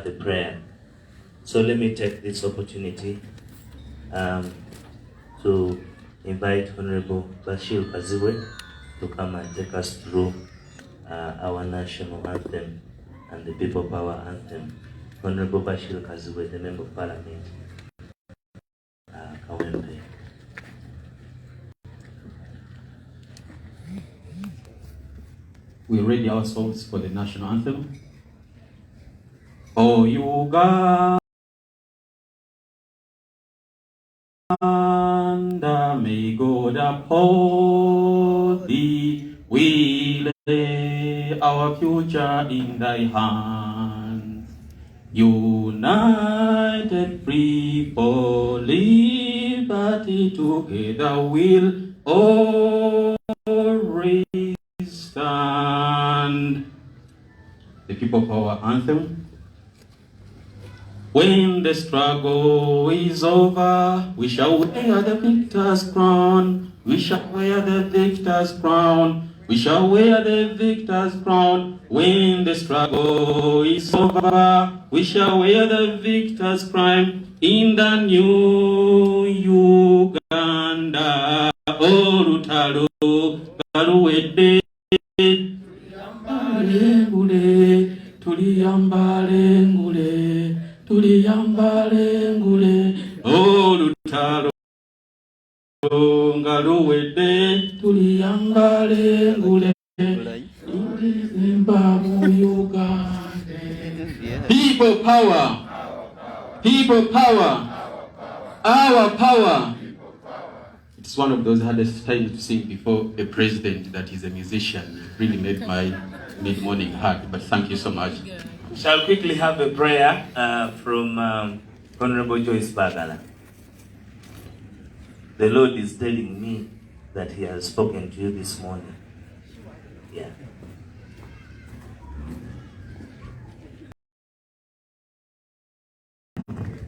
a prayer. So let me take this opportunity to invite Honorable Bashir Kaziwe to come and take us through our national anthem and the People Power Anthem. Honorable Bashir Kaziwe, the Member of Parliament, Kawempe. We ready ourselves for the national anthem. Oh, Uganda, may God uphold thee. We lay our future in thy hands. United, free for liberty, together we'll always stand. The People Power Anthem. When the struggle is over, we shall wear the victor's crown. We shall wear the victor's crown. We shall wear the victor's crown. When the struggle is over, we shall wear the victor's crown in the new Uganda. Oh, Lutalo, Kaluwede, tuliyambale ngule, tuliyambale ngule, oh Lutalo ngaluwede, tuliyambale ngule, People power, people power, our power. It's one of those hardest times to sing before a president that is a musician. It really made my mid-morning hard, but thank you so much. Shall quickly have a prayer from Honorable Joyce Bagala. The Lord is telling me that He has spoken to you this morning. Yeah.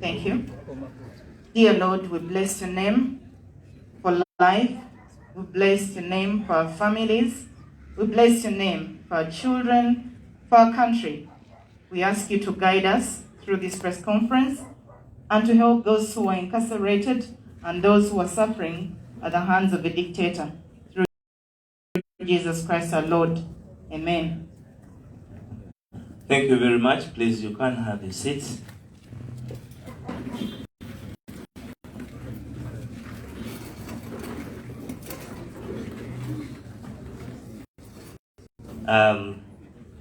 Thank you. Dear Lord, we bless your name for life. We bless your name for our families. We bless your name for our children, for our country. We ask you to guide us through this press conference and to help those who are incarcerated and those who are suffering at the hands of a dictator. Through Jesus Christ our Lord. Amen. Thank you very much. Please, you can have a seat.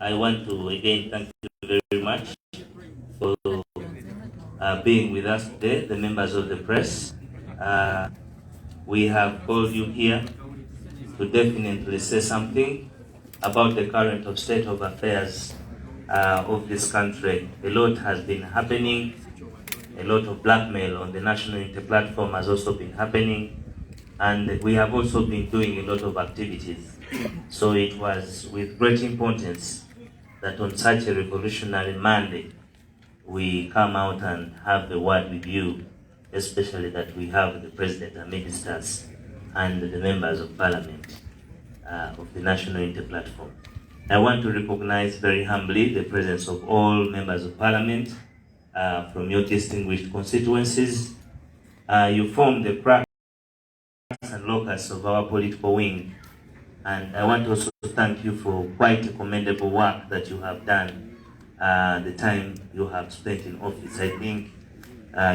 I want to again thank you very much for being with us today, the members of the press. We have called you here to definitely say something about the current state of affairs of this country. A lot has been happening. A lot of blackmail on the national interplatform has also been happening. And we have also been doing a lot of activities. So it was with great importance that on such a revolutionary Monday, we come out and have the word with you, especially that we have the President and Ministers and the members of Parliament of the National Interplatform. I want to recognize very humbly the presence of all members of Parliament from your distinguished constituencies. You form the crux and locus of our political wing. And I want to also thank you for quite a commendable work that you have done the time you have spent in office. I think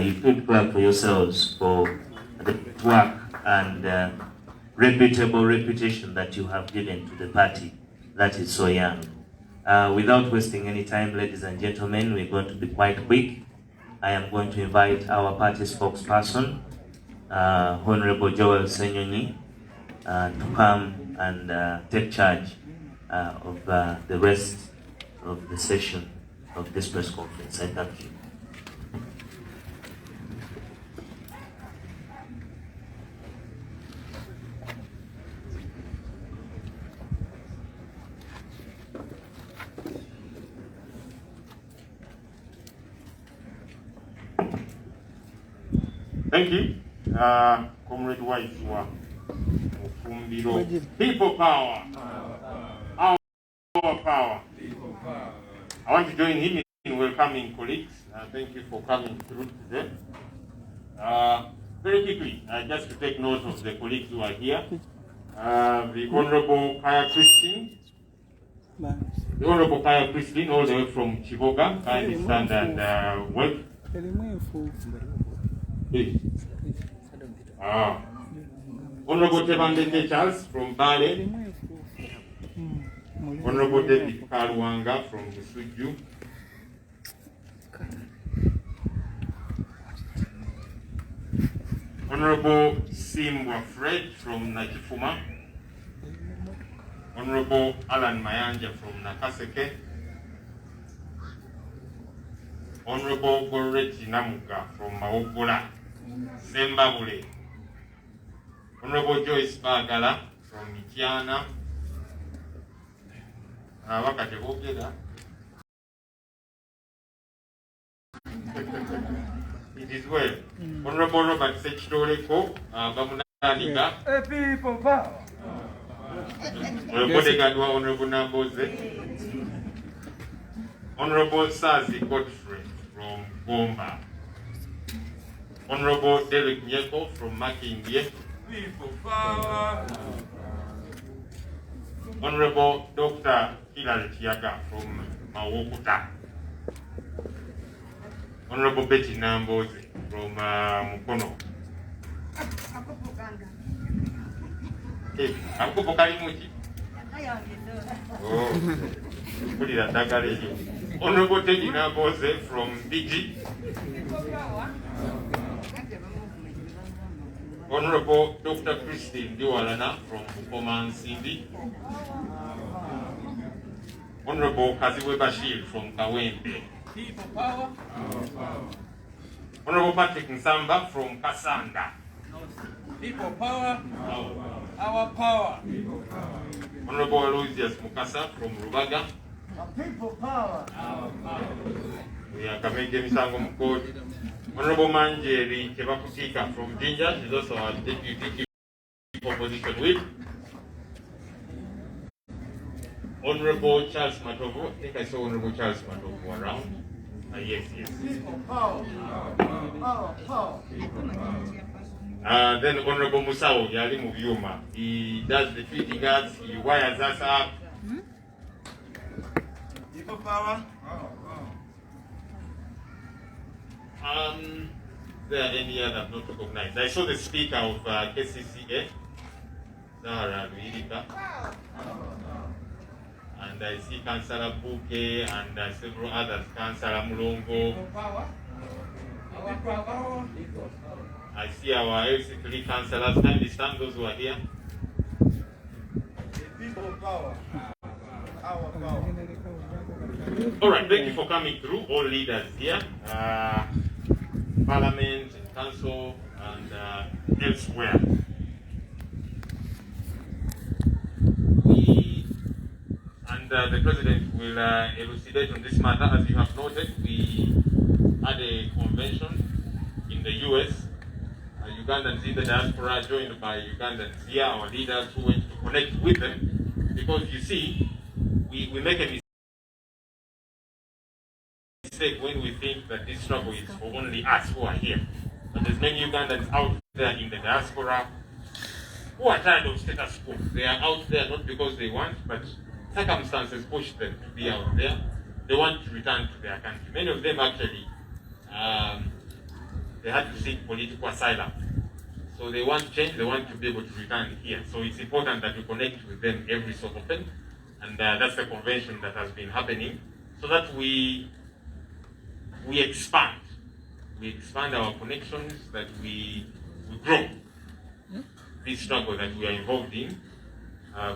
you could clap for yourselves for the work and reputable reputation that you have given to the party that is so young. Without wasting any time, ladies and gentlemen, we're going to be quite quick. I am going to invite our party spokesperson, Honorable Joel Senyonyi, to come and take charge of the rest of the session of this press conference. I thank you. Thank you, Comrade Waiswa. People power. Our power. I want to join him in welcoming incoming colleagues, thank you for coming through today. Very quickly, just to take note of the colleagues who are here. The Honorable Kaya Christine. The Honorable Kaya Christine, all the way from Chiboga, kindly stand and work. Honorable Tebandeke Charles from Bale. Honorable David Kaluanga from Suju. Honorable Simbwa Fred from Nakifuma. Honorable Alan Mayanja from Nakaseke. Honorable Goreti Namuka from Maogola, Zimbabwe. Honorable Joyce Bagala from Mityana. It is well. Honorable Robert Sechidoreko, Bamunandika. People power. Honorable Namboze. Honorable Sazi Godfrey from Gomba. Honorable Derek Nyeko from Makindye. People power. Honorable Dr. Hilary Tiaga from Mawokuta. Honorable Betty Namboze from Mukono. Hey, Akupo Kalimuchi. Oh, put it at Honorable Teddy Namboze from BG. Honorable Dr. Christine Diwalana from Bukoman Cindy. Honorable Kaziwe Bashir from Kawempe. People power. Honorable Patrick Nsamba from Kasanda. People power. Our power. Honorable Aloysius Mukasa from Rubaga. People power. Our power. We are Kamege Misango Mukodi. Honorable Manjeri Kebakutika from Jinja. She's also our deputy opposition whip. Honorable Charles Matovu. I think I saw Honorable Charles Matovu around. Yes. Then Honorable Musao Yali Muvyuma. He does the feeding guards, he wires us up. People power. There are any other not recognized. I saw the speaker of KCCA, Zahara Luirika. And I see Councillor Buke and several others, Councillor Mulongo. I see our LC3 councillors. Kindly stand, those who are here. People power. Our power. All right, thank you for coming through, all leaders here, Parliament, Council, and elsewhere. The President will elucidate on this matter. As you have noted, we had a convention in the US. Ugandans in the diaspora joined by Ugandans here, our leaders who went to connect with them. Because you see, we make a mistake when we think that this struggle is for only us who are here. But there's many Ugandans out there in the diaspora who are tired of status quo. They are out there not because they want, but circumstances push them to be out there. They want to return to their country. Many of them actually, they had to seek political asylum. So they want change, they want to be able to return here. So it's important that we connect with them every so often. And that's the convention that has been happening. So that we expand. We expand our connections, that we grow this struggle that we are involved in.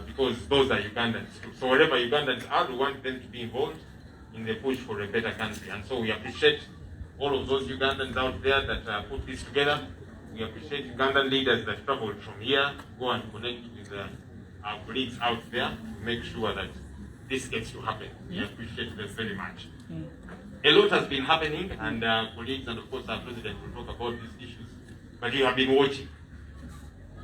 Because those are Ugandans too. So wherever Ugandans are, we want them to be involved in the push for a better country. And so we appreciate all of those Ugandans out there that put this together. We appreciate Ugandan leaders that traveled from here, go and connect with our colleagues out there to make sure that this gets to happen. We appreciate them very much. A lot has been happening, and colleagues and of course our President will talk about these issues. But you have been watching.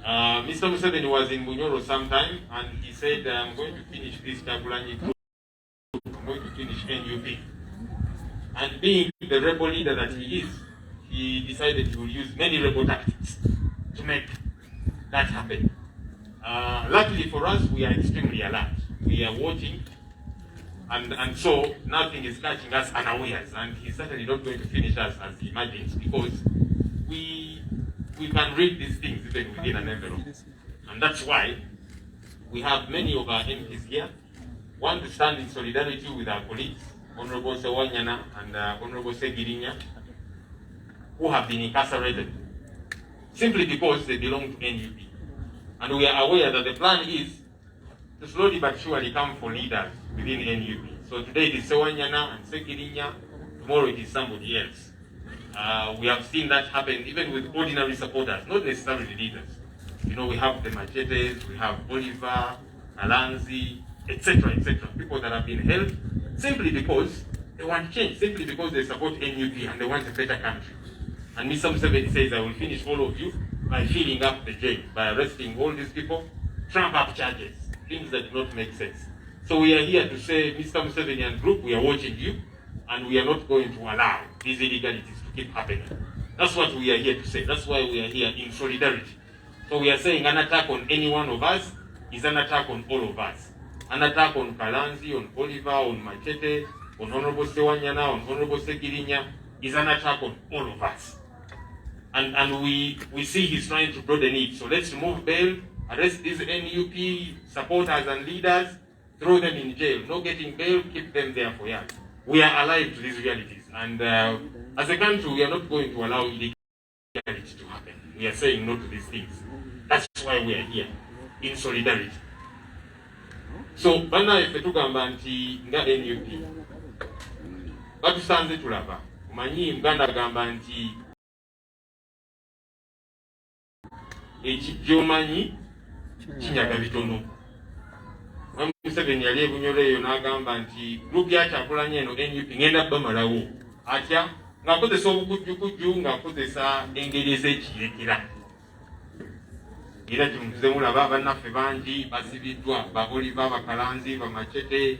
Mr. Museveni was in Bunyoro sometime, and he said, I'm going to finish this Kyagulanyi group. I'm going to finish NUP. And being the rebel leader that he is, he decided he will use many rebel tactics to make that happen. Luckily for us, we are extremely alert. We are watching, and so nothing is catching us unawares, and he's certainly not going to finish us as he imagines, because we can read these things even within an envelope. And that's why we have many of our MPs here, one to stand in solidarity with our colleagues, Honorable Sewanyana and Honorable Segirinya, who have been incarcerated simply because they belong to NUP. And we are aware that the plan is to slowly but surely come for leaders within NUP. So today it is Sewanyana and Segirinya, tomorrow it is somebody else. We have seen that happen even with ordinary supporters, not necessarily leaders. You know, we have the Machetes, we have Oliver, Alanzi, etc., people that have been held simply because they want change, simply because they support NUP and they want a better country. And Mr. Museveni says, I will finish all of you by filling up the jail, by arresting all these people, trump up charges, things that do not make sense. So we are here to say, Mr. Museveni and group, we are watching you, and we are not going to allow these illegalities to keep happening. That's what we are here to say. That's why we are here in solidarity. So we are saying an attack on any one of us is an attack on all of us. An attack on Kalanzi, on Oliver, on Machete, on Honorable Sewanyana, on Honorable Segirinya is an attack on all of us. And we see he's trying to broaden it. So let's remove bail, arrest these NUP supporters and leaders, throw them in jail. No getting bail, keep them there for years. We are alive to these realities. And as a country, we are not going to allow illegality to happen. We are saying no to these things. That's why we are here, in solidarity. So, bana ife tugamba nti nga NUP batusanze tulaba. Umanyi Muganda agamba nti ekijjomanyi kinyaga bitono. Museveni yali ebunyolo eyo n'agamba nti group ya Kyagulanyi eno NUP ngenda bamalawo atya ng'akozesa obukujjukujju ng'akozesa engeri ez'ekiyeekera. Era tumutuze mulaba bannaffe bangi basibiddwa, ba Oliver, ba Kalanzi, ba Machete,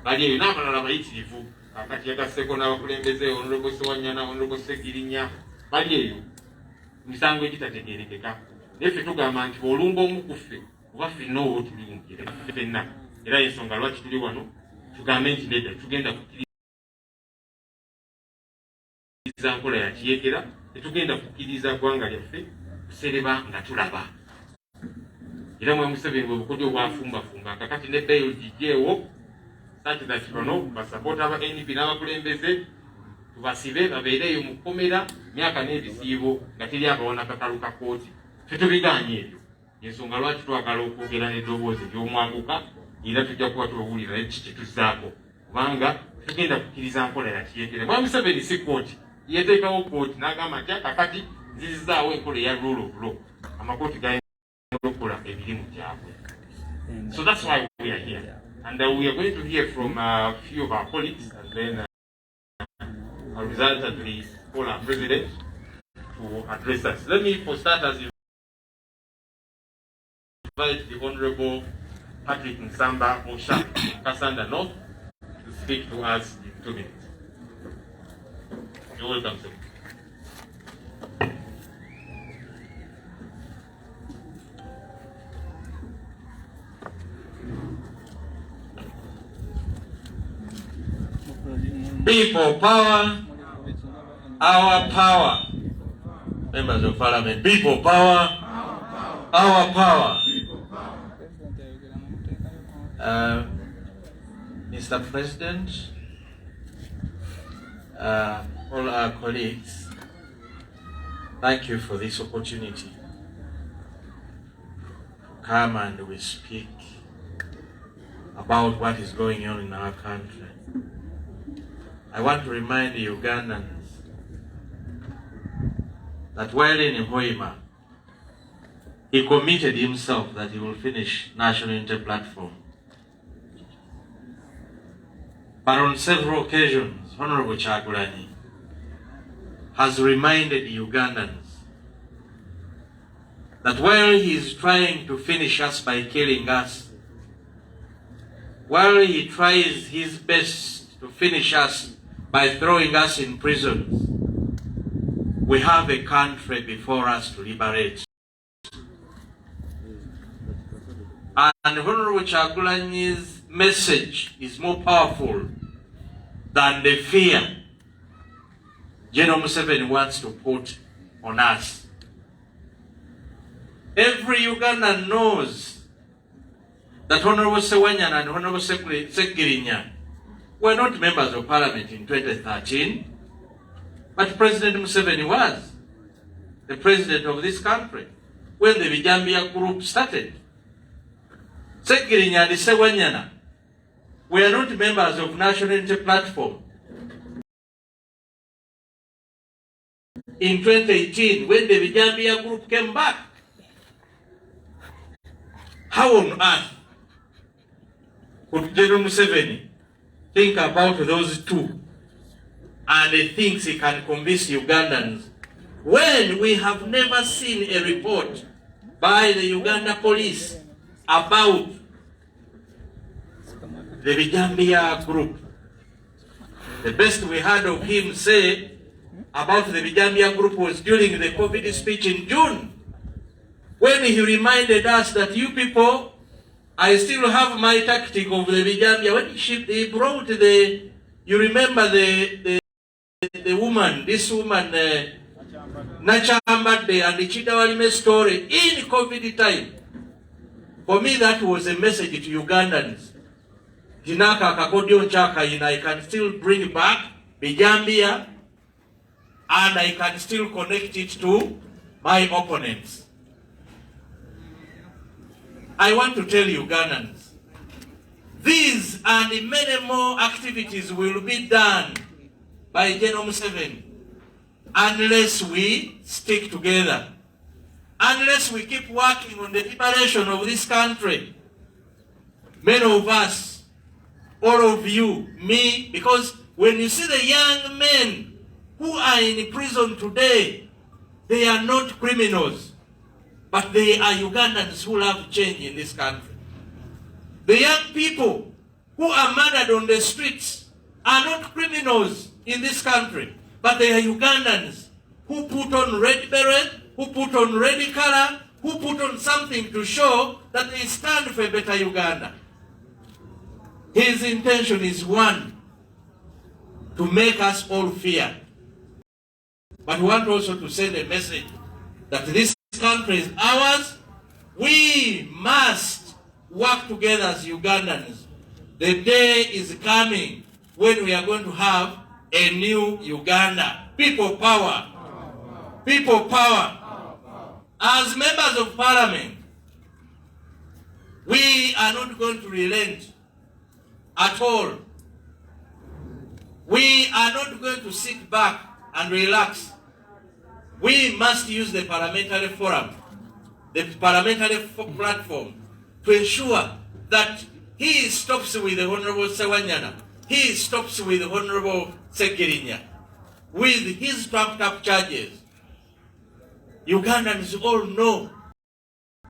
bali eyo n'abalala bayitirivu kakati yagasseeko n'abakulembeze Honorable Sewanyana, Honorable Segirinya, bali eyo misango egitategeerekeka. Naye ffe tugamba nti olumba omu ku ffe kuba ffenna owo tuliyingira ffenna, era ensonga lwaki tuli wano tugambe nti nedda tugenda kukkiriza nkola ya kiyeekera, tetugenda kukkiriza ggwanga lyaffe kusereba nga tulaba. Era mwe Museveni bwe bukodyo bwafumbafumba kakati ne bail gijjeewo such that bano basapoota aba NUP n'abakulembeze tubasibe babeereeyo mu kkomera myaka n'ebisiibo nga teri abawana kakalu ka kooti. Ffe tubigaanye ebyo. Ensonga lwaki twagala okwogera n'eddoboozi ery'omwanguka era tujja kuba tuwulira eki kituzzaako kubanga tugenda kukkiriza nkola ya kiyeekera. Mwe Museveni si kooti, yeteekawo kooti n'agamba nti kakati nzizizaawo enkola eya rule of law, amakooti gayinza okukola emirimu gyabwe. So that's why we are here. And we are going to hear from a few of our colleagues, and then I'll resultantly call our president to address us. Let me, for starters, invite the Honorable Patrick Nsamba Osha, Kasanda North, to speak to us in 2 minutes. You're welcome, sir. People power, our power. Members of Parliament, people power, our power. Mr. President, all our colleagues, thank you for this opportunity to come and we speak about what is going on in our country. I want to remind the Ugandans that while in Hoima, he committed himself that he will finish National Unity Platform. But on several occasions, Honorable Kyagulanyi has reminded the Ugandans that while he is trying to finish us by killing us, while he tries his best to finish us by throwing us in prisons. We have a country before us to liberate. And Honorable Chagulanyi's message is more powerful than the fear General Museveni wants to put on us. Every Ugandan knows that Honorable Sewanyana and Honorable Sekirinya were not members of parliament in 2013, but President Museveni was the president of this country when the Vijambia group started. Sekirinya and Sewanyana were not members of National Unity Platform in 2018 when the Vijambia group came back. How on earth could General Museveni think about those two and he thinks he can convince Ugandans when we have never seen a report by the Uganda police about the Vijambia group? The best we heard of him say about the Vijambia group was during the COVID speech in June, when he reminded us that you people, I still have my tactic of the Vijambia. When he brought the, you remember the woman, this woman, Nachambade and the Chidawalime story in COVID time. For me, that was a message to Ugandans. Jinaka Kakodion Chaka, I can still bring back Vijambia and I can still connect it to my opponents. I want to tell Ugandans, these and many more activities will be done by General Museveni unless we stick together, unless we keep working on the liberation of this country. Many of us, all of you, me, because when you see the young men who are in prison today, they are not criminals, but they are Ugandans who love change in this country. The young people who are murdered on the streets are not criminals in this country, but they are Ugandans who put on red beret, who put on red color, who put on something to show that they stand for a better Uganda. His intention is one, to make us all fear. But we want also to send a message that this country is ours. We must work together as Ugandans. The day is coming when we are going to have a new Uganda. People power. People power. As members of parliament, we are not going to relent at all. We are not going to sit back and relax. We must use the parliamentary forum, the parliamentary platform, to ensure that he stops with the Honorable Sewanyana, he stops with the Honorable Sekirinya, with his trumped-up charges. Ugandans all know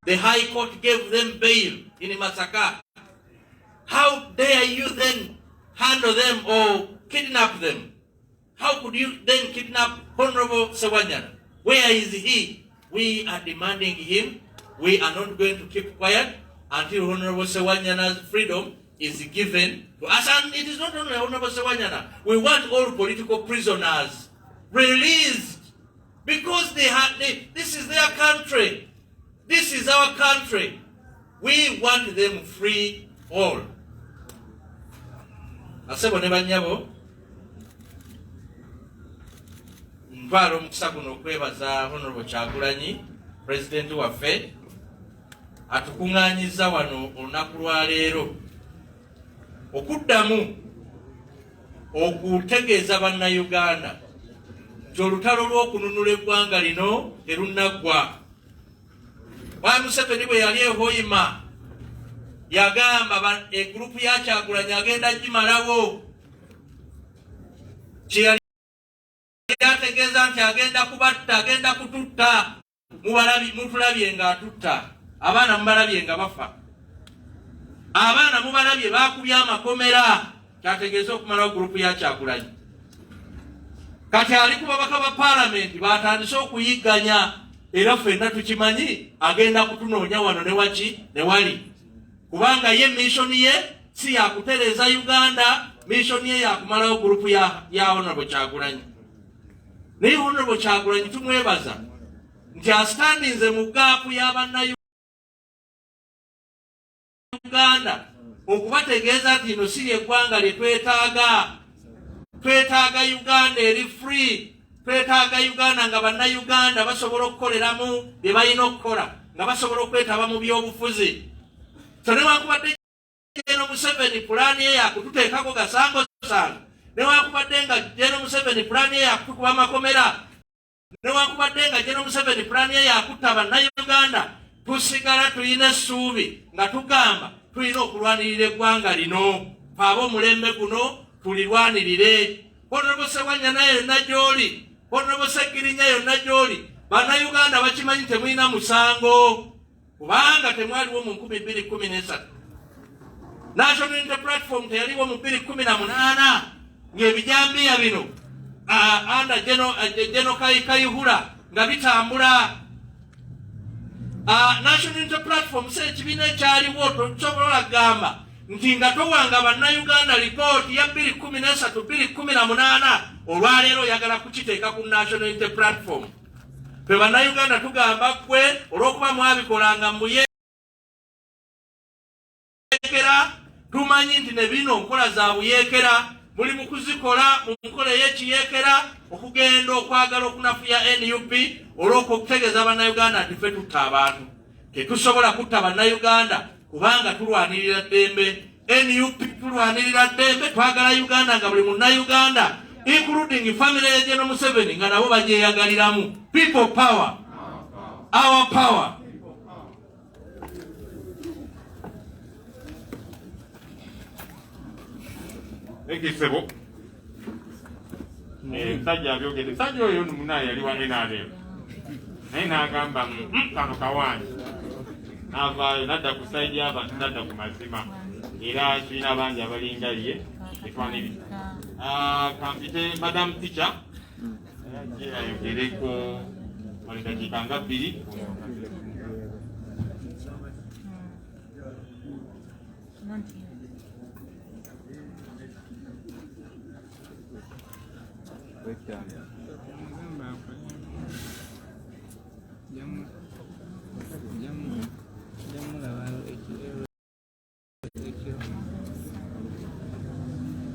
the High Court gave them bail in Masaka. How dare you then handle them or kidnap them? How could you then kidnap Honorable Sewanyana? Where is he? We are demanding him. We are not going to keep quiet until Honorable Sewanyana's freedom is given to us. And it is not only Honorable Sewanyana. We want all political prisoners released, because this is their country. This is our country. We want them free all. Asebo ne banyabo ntwala omukisa guno okwebaza Honorable Kyagulanyi, President waffe, atukuŋŋaanyiza wano olunaku lwa leero okuddamu okutegeeza bannayuganda nti olutalo lw'okununula eggwanga lino terunaggwa. Mwami Museveni bwe yali e Hoima yagamba egurupu ya Kyagulanyi agenda gimalawo. Kye yategeeza nti agenda kubatta, agenda kututta. Mutulabye nga atutta. Abaana mubalabye nga bafa. Abaana mubalabye bakubye amakomera. Kyategeeza okumalawo gurupu ya Kyagulanyi. kati ali ku babaka ba parliament batandise okuyigganya era ffenna tukimanyi agenda kutunoonya wano ne waki ne wali kubanga ye missoni ye si yakutereeza Uganda, missoni ye yakumalawo gurupu ya Honorable Kyagulanyi. Naye Honorable Kyagulanyi tumwebaza nti asitandinze mu gaapu y'abanna Uganda okubategeeza nti ino si eggwanga lye twetaaga Uganda eri free, twetaaga Uganda nga bannayuganda basobola okukoleramu bye balina okukola, nga basobola okwetaba mu byobufuzi. So newankubadde General Museveni pulaani ye yakututeekako gasangosango, newankubadde nga General Museveni pulaani ye yakutukuba amakomera, newankubadde nga General Museveni pulaani ye yakutta bannayuganda, tusigala tulina essuubi nga tugamba tulina okulwanirira eggwanga lino. Ab'omulembe guno tulirwanirire. Honorable Sewanya naye yonna gy'oli, Honorable Sekirinya yonna gy'oli, bannayuganda bakimanyi temulina musango kubanga temwaliwo mu 2013. National Unity Platform teyaliwo mu 2018 ng'ebijambiya bino under General Kayihura nga bitambula. National Unity Platform se ekibiina ekyaliwo tosobola gamba nti nga towanga bannayuganda lipooti ya 2013-2018 olwaleero oyagala kukiteeka ku National Unity Platform. Ffe bannayuganda tugamba ggwe olw'okuba mwabikolanga muyeekera, tumanyi nti ne bino nkola za buyeekera muli mu kuzikola mu nkola ey'ekiyeekera okugenda okwagala okunafuya NUP olw'okutegeeza bannayuganda nti ffe tutta abantu. Tetusobola kutta bannayuganda kubanga tulwanirira ddembe. NUP tulwanirira ddembe, twagala Uganda nga buli munnayuganda including family ya General Museveni nga nabo bagyeyagaliramu. People power, our power. Ekisebo sajja abyogedde, sajja oyo munaye yali wa NRM naye n'agamba kano kawanyi n'avaayo n'adda ku saidi y'abantu n'adda ku mazima era tulina bangi abalinga ye etwaniri. Kampite Madam Teacher ayogereko dakiika nga 2.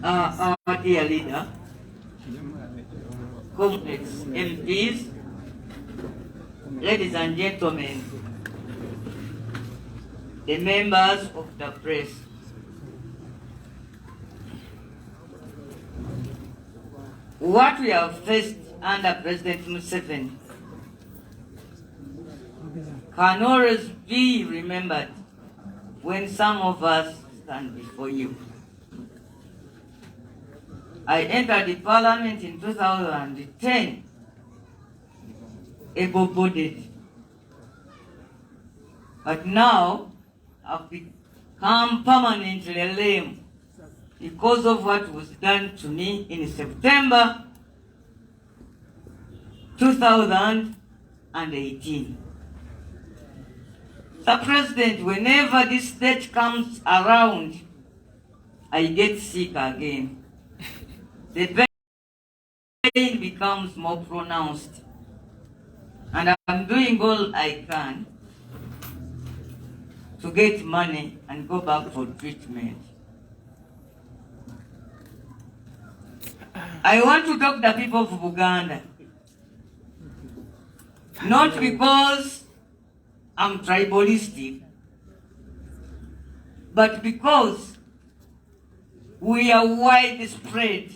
Our dear leader, comrades, MPs, ladies and gentlemen, the members of the press, what we have faced under President Museveni can always be remembered when some of us stand before you. I entered the parliament in 2010, able-bodied. But now, I've become permanently lame because of what was done to me in September 2018. Sir President, whenever this date comes around, I get sick again. The pain becomes more pronounced, and I'm doing all I can to get money and go back for treatment. I want to talk to the people of Uganda, not because I'm tribalistic, but because we are widespread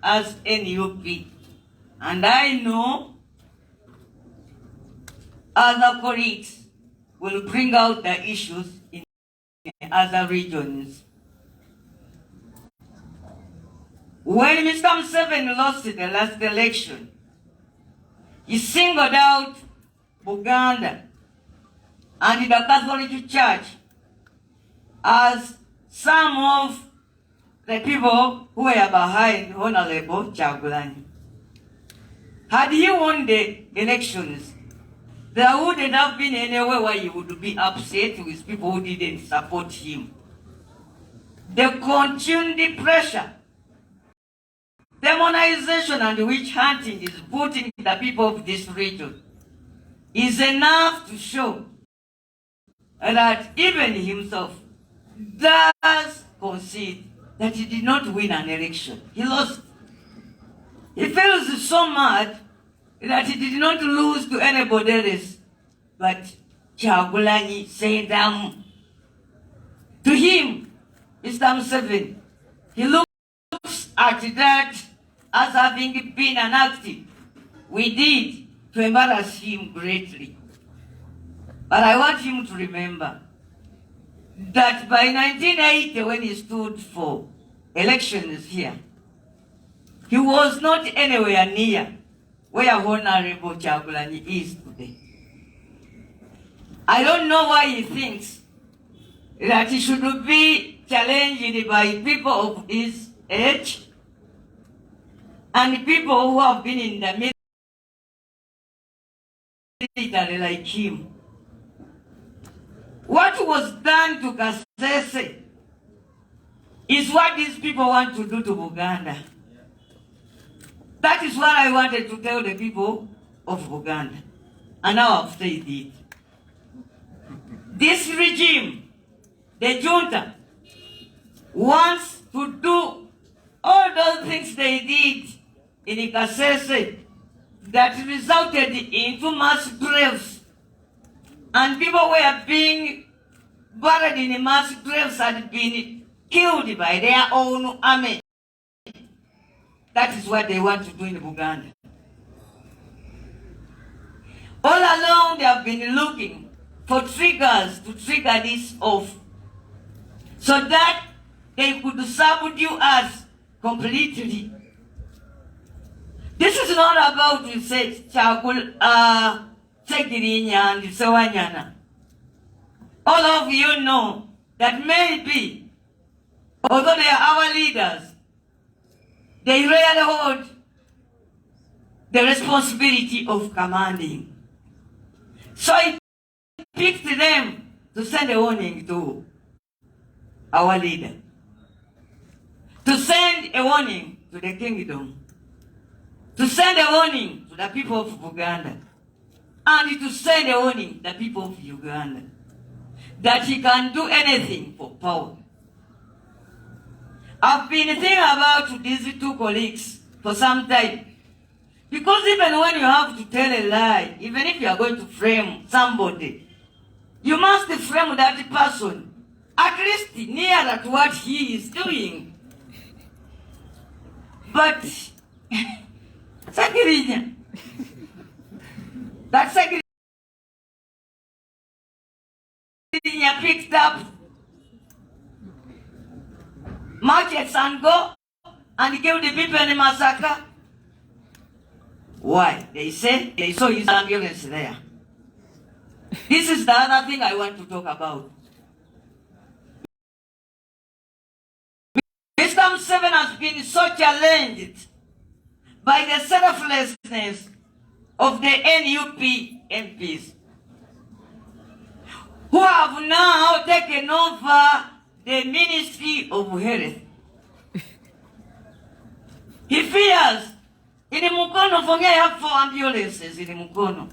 as NUP, and I know other colleagues will bring out the issues in other regions. When Mr. Museveni lost the last election, he singled out Buganda and the Catholic Church as some of the people who were behind Honorable Kyagulanyi. Had he won the elections, there wouldn't have been anywhere where he would be upset with people who didn't support him. The continued pressure, demonization and witch hunting is putting the people of this region is enough to show that even himself does concede that he did not win an election. He lost. He feels so mad that he did not lose to anybody else but Kyagulanyi Ssentamu. To him, Mr. Museveni, he looks at that as having been an act we did to embarrass him greatly. But I want him to remember that by 1980, when he stood for elections here, he was not anywhere near where Honorable Kyagulanyi is today. I don't know why he thinks that he should be challenged by people of his age and people who have been in the military like him. What was done to Kasese is what these people want to do to Buganda. That is what I wanted to tell the people of Buganda. And now I've said it. This regime, the junta, wants to do all those things they did in Kasese that resulted into mass graves. And people were being buried in mass graves and been killed by their own army. That is what they want to do in Buganda. All along they have been looking for triggers to trigger this off so that they could subdue us completely. This is not about, you say, Segirinya and Sewanyana. All of you know that maybe, although they are our leaders, they rarely hold the responsibility of commanding. So it picked them to send a warning to our leader, to send a warning to the kingdom, to send a warning to the people of Buganda, and to send a warning to the people of Uganda that he can do anything for power. I've been thinking about these two colleagues for some time. Because even when you have to tell a lie, even if you are going to frame somebody, you must frame that person at least nearer to what he is doing. But Sakirinya, that Sakirinya picked up markets and go and give the people in massacre. Why? They say they saw his ambulance there. This is the other thing I want to talk about. Mr. Museveni has been so challenged by the selflessness of the NUP MPs who have now taken over the Ministry of Health. He fears in Mukono, for me I have 4 ambulances in Mukono.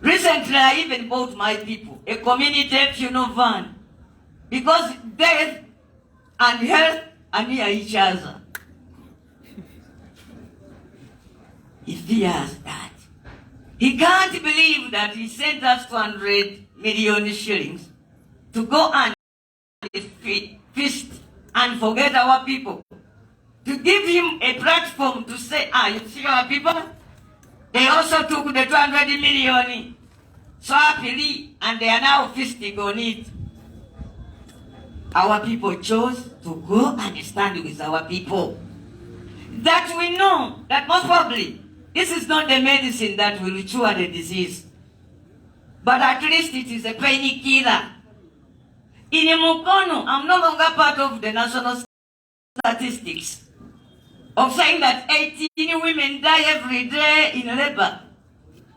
Recently I even bought my people a community funeral van because death and health are near each other. He fears that. He can't believe that he sent us 200 million shillings to go and feast and forget our people. To give him a platform to say, you see our people? They also took the 200 million so happily and they are now feasting on it. Our people chose to go and stand with our people. That we know that most probably this is not the medicine that will cure the disease. But at least it is a pain killer. In Mukono, I'm no longer part of the national statistics of saying that 18 women die every day in labor.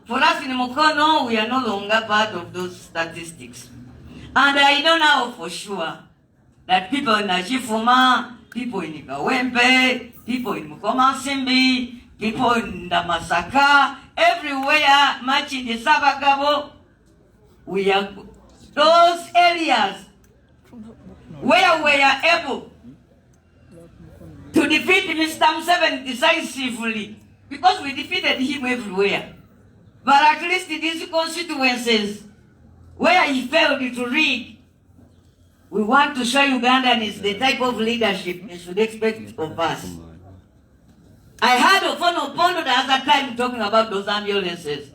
For us in Mukono, we are no longer part of those statistics. And I know now for sure that people in Achifuma, people in Kawempe, people in Mukomasimbi, people in Damasaka, everywhere, much in the Sabagabo, we are those areas where we are able to defeat Mr. Museveni decisively, because we defeated him everywhere. But at least in these constituencies where he failed to read, we want to show Ugandans the type of leadership they should expect of us. I heard of Ono Pondo the other time talking about those ambulances.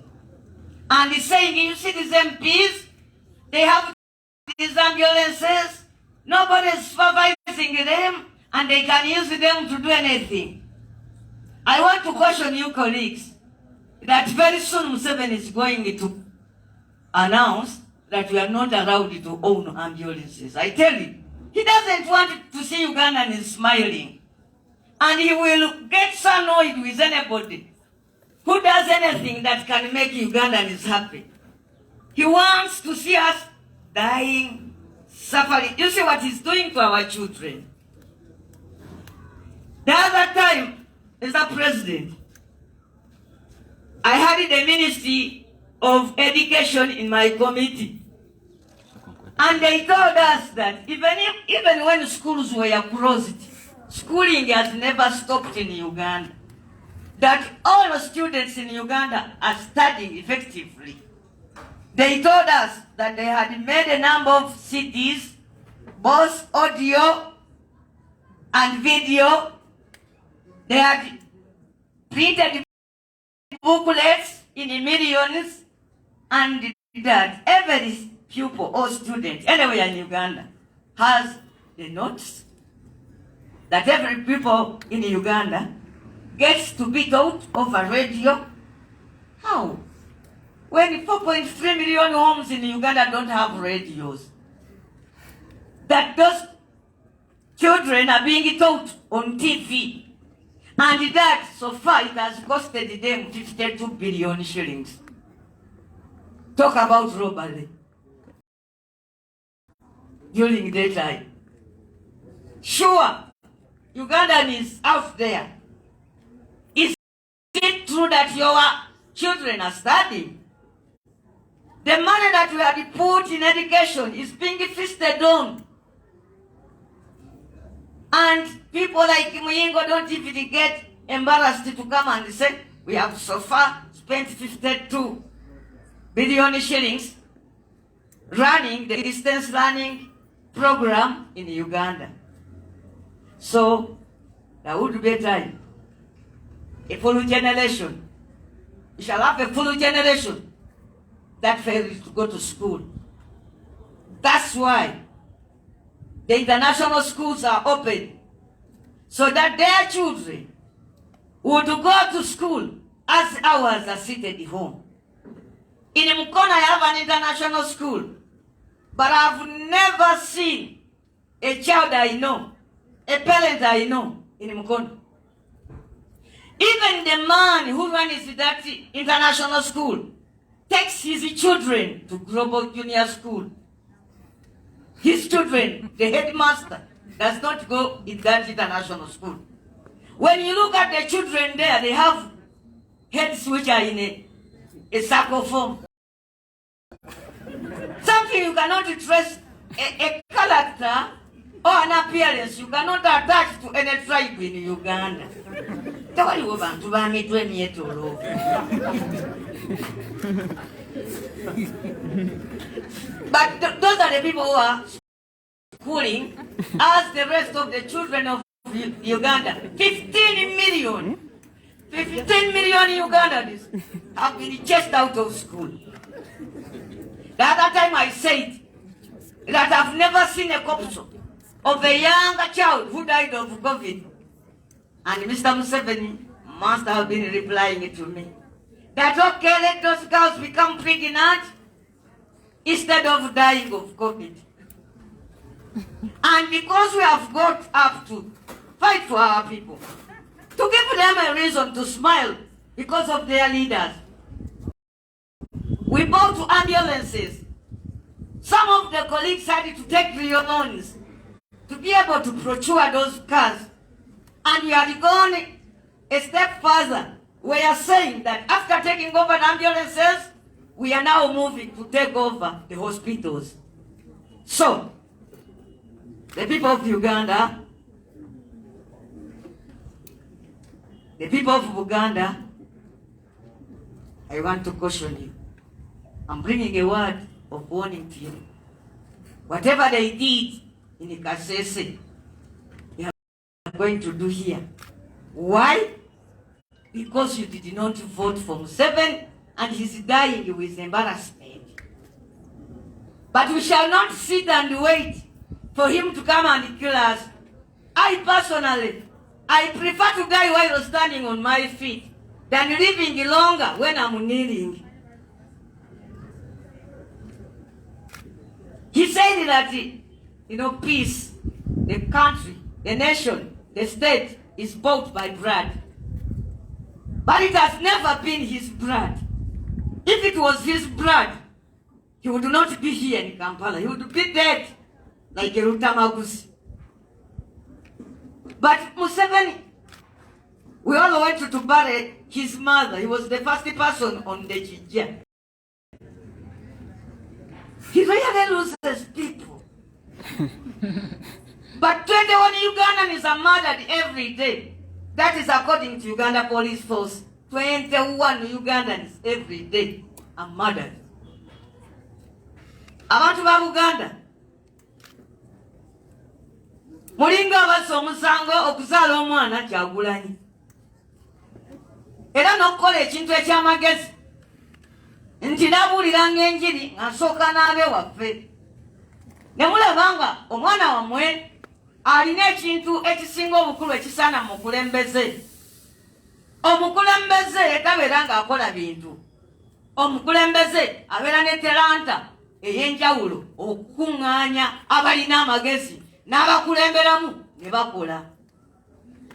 And he's saying, you see these MPs, they have these ambulances, nobody is supervising them, and they can use them to do anything. I want to caution you colleagues that very soon Museveni is going to announce that we are not allowed to own ambulances. I tell you, he doesn't want to see Ugandans smiling. And he will get so annoyed with anybody who does anything that can make Ugandans happy. He wants to see us dying, suffering. You see what he's doing to our children. The other time, Mr. President, I had the Ministry of Education in my committee. And they told us that even when schools were closed, schooling has never stopped in Uganda. That all the students in Uganda are studying effectively. They told us that they had made a number of CDs, both audio and video. They had printed booklets in millions, and that every pupil or student anywhere in Uganda has the notes that every pupil in Uganda gets to be taught over radio. How? When 4.3 million homes in Uganda don't have radios, that those children are being taught on TV. And that, so far, it has costed them 52 billion shillings. Talk about robbery during daytime. Sure, Ugandan is out there. Is it true that your children are studying? The money that we have put in education is being feasted on. And people like Muyingo don't even get embarrassed to come and say, we have so far spent 52 billion shillings running the distance learning program in Uganda. So, there would be a time, a full generation. We shall have a full generation that fails to go to school. That's why the international schools are open, so that their children would go to school as ours are seated at home. In Mukono, I have an international school, but I've never seen a child I know, a parent I know in Mukono. Even the man who runs that international school takes his children to Global Junior School. His children, the headmaster, does not go in that international school. When you look at the children there, they have heads which are in a circle form. Something you cannot trace a character or an appearance. You cannot attach to any tribe in Uganda. But those are the people who are schooling as the rest of the children of Uganda. 15 million Ugandans have been chased out of school. The other time I said that I've never seen a corpse of a younger child who died of COVID. And Mr. Museveni must have been replying to me that, okay, let those girls become pregnant instead of dying of COVID. And because we have got up to fight for our people, to give them a reason to smile because of their leaders. We bought to ambulances. Some of the colleagues had to take real loans to be able to procure those cars. And we had gone a step further. We are saying that after taking over the ambulances, we are now moving to take over the hospitals. So, the people of Uganda, I want to caution you. I'm bringing a word of warning to you. Whatever they did in Kasese, they are going to do here. Why? Because you did not vote for Museveni and he's dying with embarrassment. But we shall not sit and wait for him to come and kill us. I personally, I prefer to die while standing on my feet than living longer when I'm kneeling. He said that, peace, the country, the nation, the state is bought by blood. But it has never been his blood. If it was his blood, he would not be here in Kampala. He would be dead like a Rutamagusi. But Museveni, we all went to bury his mother. He was the first person on the Jija. He really loses people. But 21 Ugandans are murdered every day. That is according to Uganda Police Force. 21 Ugandans every day are murdered. Abantu ba Uganda, mulinga abasse omusango okuzaala omwana Kyagulanyi. Era n'okukola ekintu eky'amagezi nti nabuuliranga enjiri nga nsooka n'abe waffe. Ne mulabanga omwana wammwe alina ekintu ekisinga obukulu ekisaana mu mukulembeze. Omukulembeze tabeera ng'akola bintu. Omukulembeze abeera ne talanta ey'enjawulo okukuŋŋaanya abalina amagezi n'abakulemberamu ne bakola.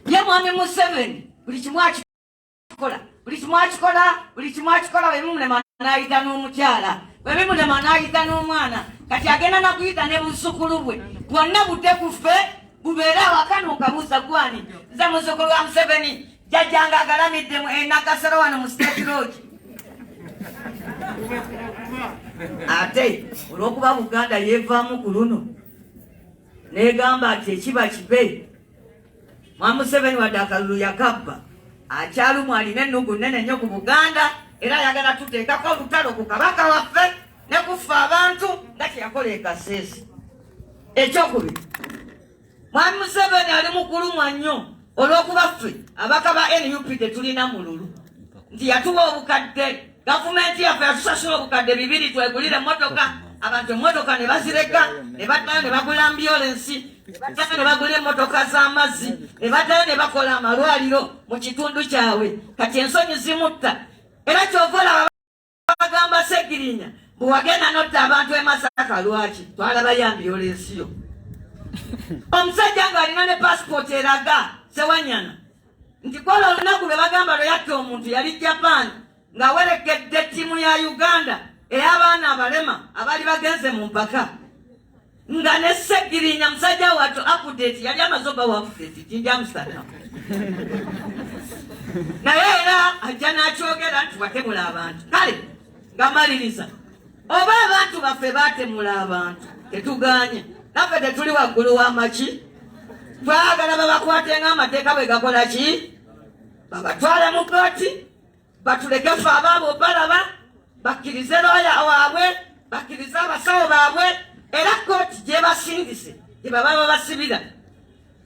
Ye mwami Museveni buli kimu akikola. Buli kimu akikola bwe bimulema n'ayita n'omukyala. Bwe bimulema n'ayita n'omwana. Kati agenda nakuyita ne buzzukulu bwe. Bwonna butekuffe bubeere awaka n'okabuuza gwani. Nze muzzukulu wa Museveni jjajjanga agalamidde e Nakasero wano mu State Road. Ate olw'okuba Buganda yeevaamu ku luno n'egamba ati ekiba kibe. Mwami Museveni wadde akalulu yakabba. Akyalumu alina ennugu nnene nnyo ku Buganda era ayagala tuteekako olutalo ku kabaka waffe ne kuffe abantu nga kyeyakola e Kasese. Ekyokubiri, Mwami Museveni ali mu kulumwa nnyo olw'okuba ffe abaka ba NUP tetulina mululu. Nti yatuwa obukadde, gavumenti yaffe yatusasula obukadde 2 twegulire emmotoka. Abantu emmotoka ne bazireka, ne batayo ne bagula ambulensi, ne batayo ne bagula emmotoka z'amazzi, ne batayo ne bakola amalwaliro mu kitundu kyabwe. Kati ensonyi zimutta. Era kyova olaba bagamba Segirinya bwe wagenda n'otta abantu e Masaka lwaki twalabayo ambulensi yo. Omusajja ng'alina ne passport eraga Sewanyana nti kola olunaku lwe bagamba lwe yatta omuntu yali Japan ng'awerekedde ttiimu ya Uganda ey'abaana abalema abali bagenze mu mpaka nga ne Segirinya musajja wattu update yali amaze obawa update jinja Amsterdam. Naye era ajja n'akyogera nti watemula abantu. Kale ngamaliriza, oba abantu baffe baatemula abantu tetuganye naffe tetuli waggulu w'amaki. Twagala babakwatenga amateeka bwe gakola ki? Babatwale mu kkooti batuleke ffe abaabo balaba bakkirize looya waabwe bakkirize abasawo baabwe era kkooti gye basingise gye baba babasibira.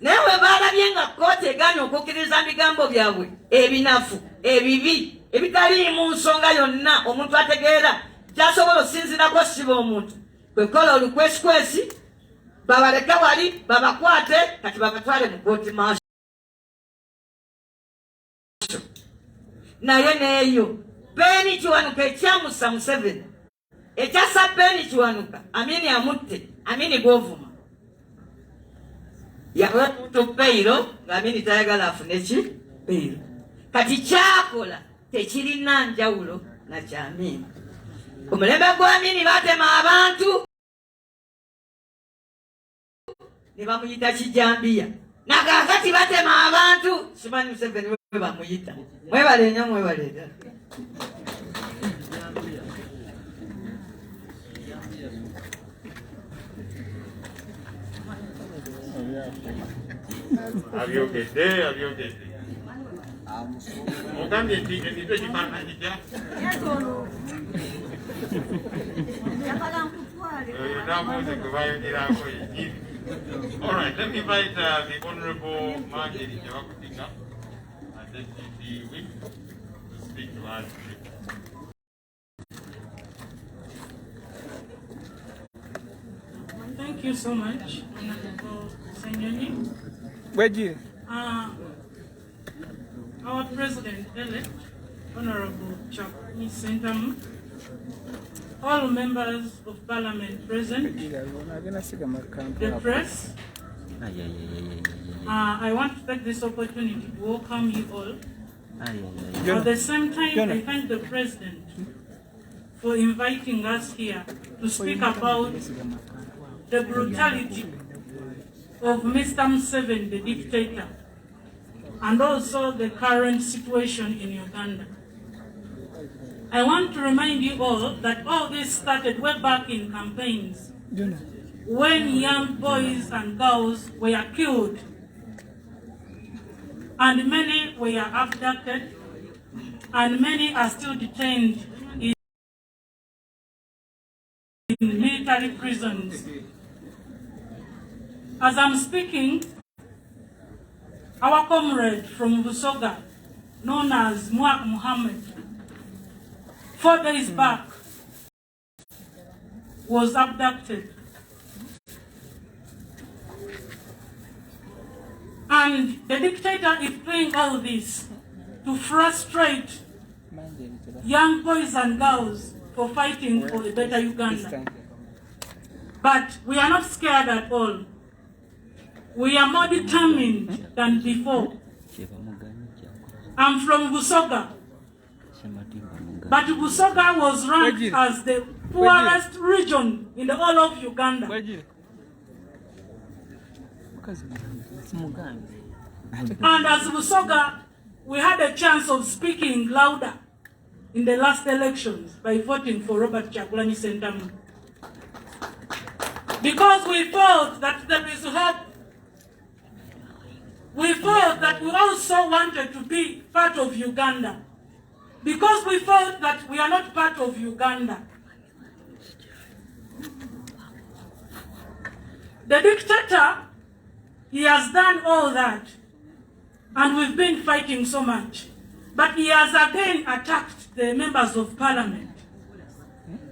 Naye bwe baalabye nga kkooti egaanye okukkiriza bigambo byabwe ebinafu ebibi ebitaliimu nsonga yonna omuntu ategeera kyasobola osinzirako siba omuntu kwekola olukwesikwesi babaleke wali babakwate kati babatwale mu kkooti maaso. Naye neeyo Peeni Kiwanuka ekyamussa Museveni ekyassa Peeni Kiwanuka Amini amutte Amini gw'ovuma yawe muntu peyiro ng'Amini tayagala afune ki bail. Kati kyakola tekirina njawulo na kyamini. Ku mulembe gw'Amini batema abantu ne bamuyita kijambiya. Na kaakati batema abantu simanyi Museveni we bamuyita. Mwebale nnyo mwebale ddala. abyogedde ogambye nti ekito ekifaananyi kya oyo namuuze gwe bayogerako ekiri. All right, let me invite the Honorable Marjorie Jawakutika, Deputy Whip, to speak to us. Thank you so much, Honorable Senyonyi. Our President-elect, Honorable Chakwani Sentamu, all members of Parliament present, the press, I want to take this opportunity to welcome you all. At the same time, I thank the President for inviting us here to speak about the brutality of Mr. Museveni, the dictator, and also the current situation in Uganda. I want to remind you all that all this started way back in campaigns when young boys and girls were killed and many were abducted and many are still detained in military prisons. As I'm speaking, our comrade from Busoga, known as Mwak Muhammad, 4 days back, was abducted. And the dictator is doing all this to frustrate young boys and girls for fighting for a better Uganda. But we are not scared at all. We are more determined than before. I'm from Busoga. But Busoga was ranked as the poorest region in the whole of Uganda. And as Busoga, we had a chance of speaking louder in the last elections by voting for Robert Chakulani Sentamu. Because we felt that there is hope. We felt that we also wanted to be part of Uganda. Because we felt that we are not part of Uganda. The dictator, he has done all that. And we've been fighting so much. But he has again attacked the members of parliament.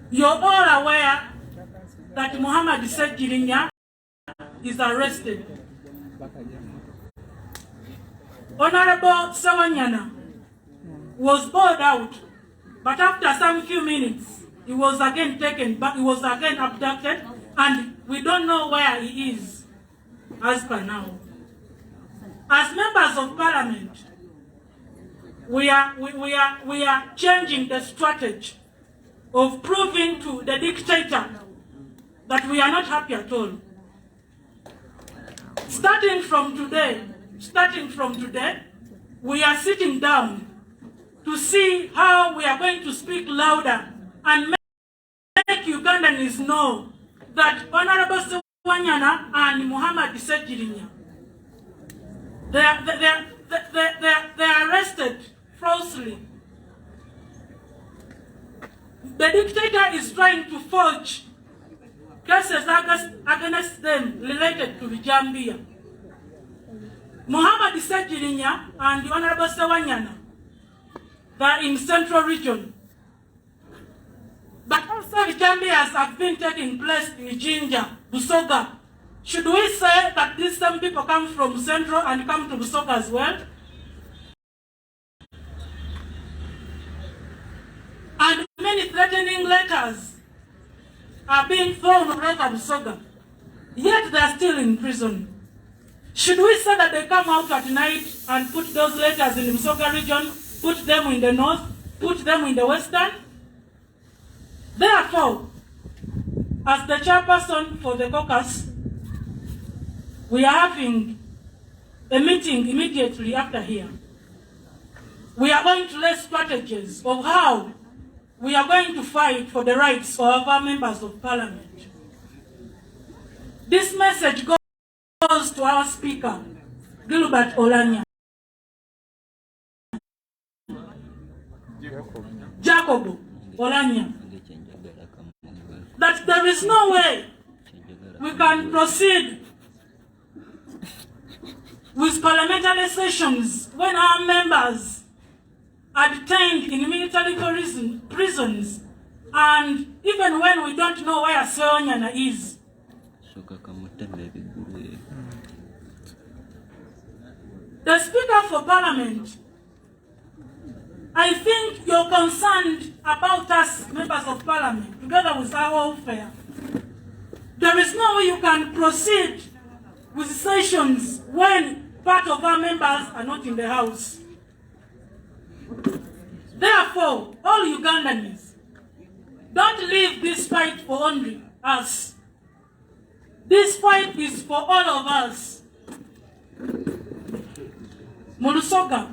You're all aware that Muhammad Sekirinya is arrested. Honorable Sawanyana was bored out, but after some few minutes, he was again taken back, he was again abducted, and we don't know where he is as per now. As members of parliament, we are changing the strategy of proving to the dictator that we are not happy at all. Starting from today, we are sitting down to see how we are going to speak louder and make Ugandans know that Honorable Sawanyana and Muhammad Sekirinya, they are arrested falsely. The dictator is trying to forge cases against them related to Vijambia. Muhammad Sekirinya and the Honorable Sawanyana, they are in Central Region. But also Vijambias have been taking place in Jinja, Busoga. Should we say that these same people come from Central and come to Busoga as well? And many threatening letters are being thrown over Busoga. Yet they are still in prison. Should we say that they come out at night and put those letters in the Musoga region, put them in the north, put them in the western? Therefore, as the chairperson for the caucus, we are having a meeting immediately after here. We are going to lay strategies of how we are going to fight for the rights of our members of parliament. This message goes to our speaker, Gilbert Olanya. Jacob Olanya. That there is no way we can proceed with parliamentary sessions when our members are detained in military prisons, and even when we don't know where Seonyana is. The Speaker for Parliament, I think you're concerned about us, members of Parliament, together with our welfare. There is no way you can proceed with sessions when part of our members are not in the House. Therefore, all Ugandans, don't leave this fight for only us. This fight is for all of us. Mulusoga.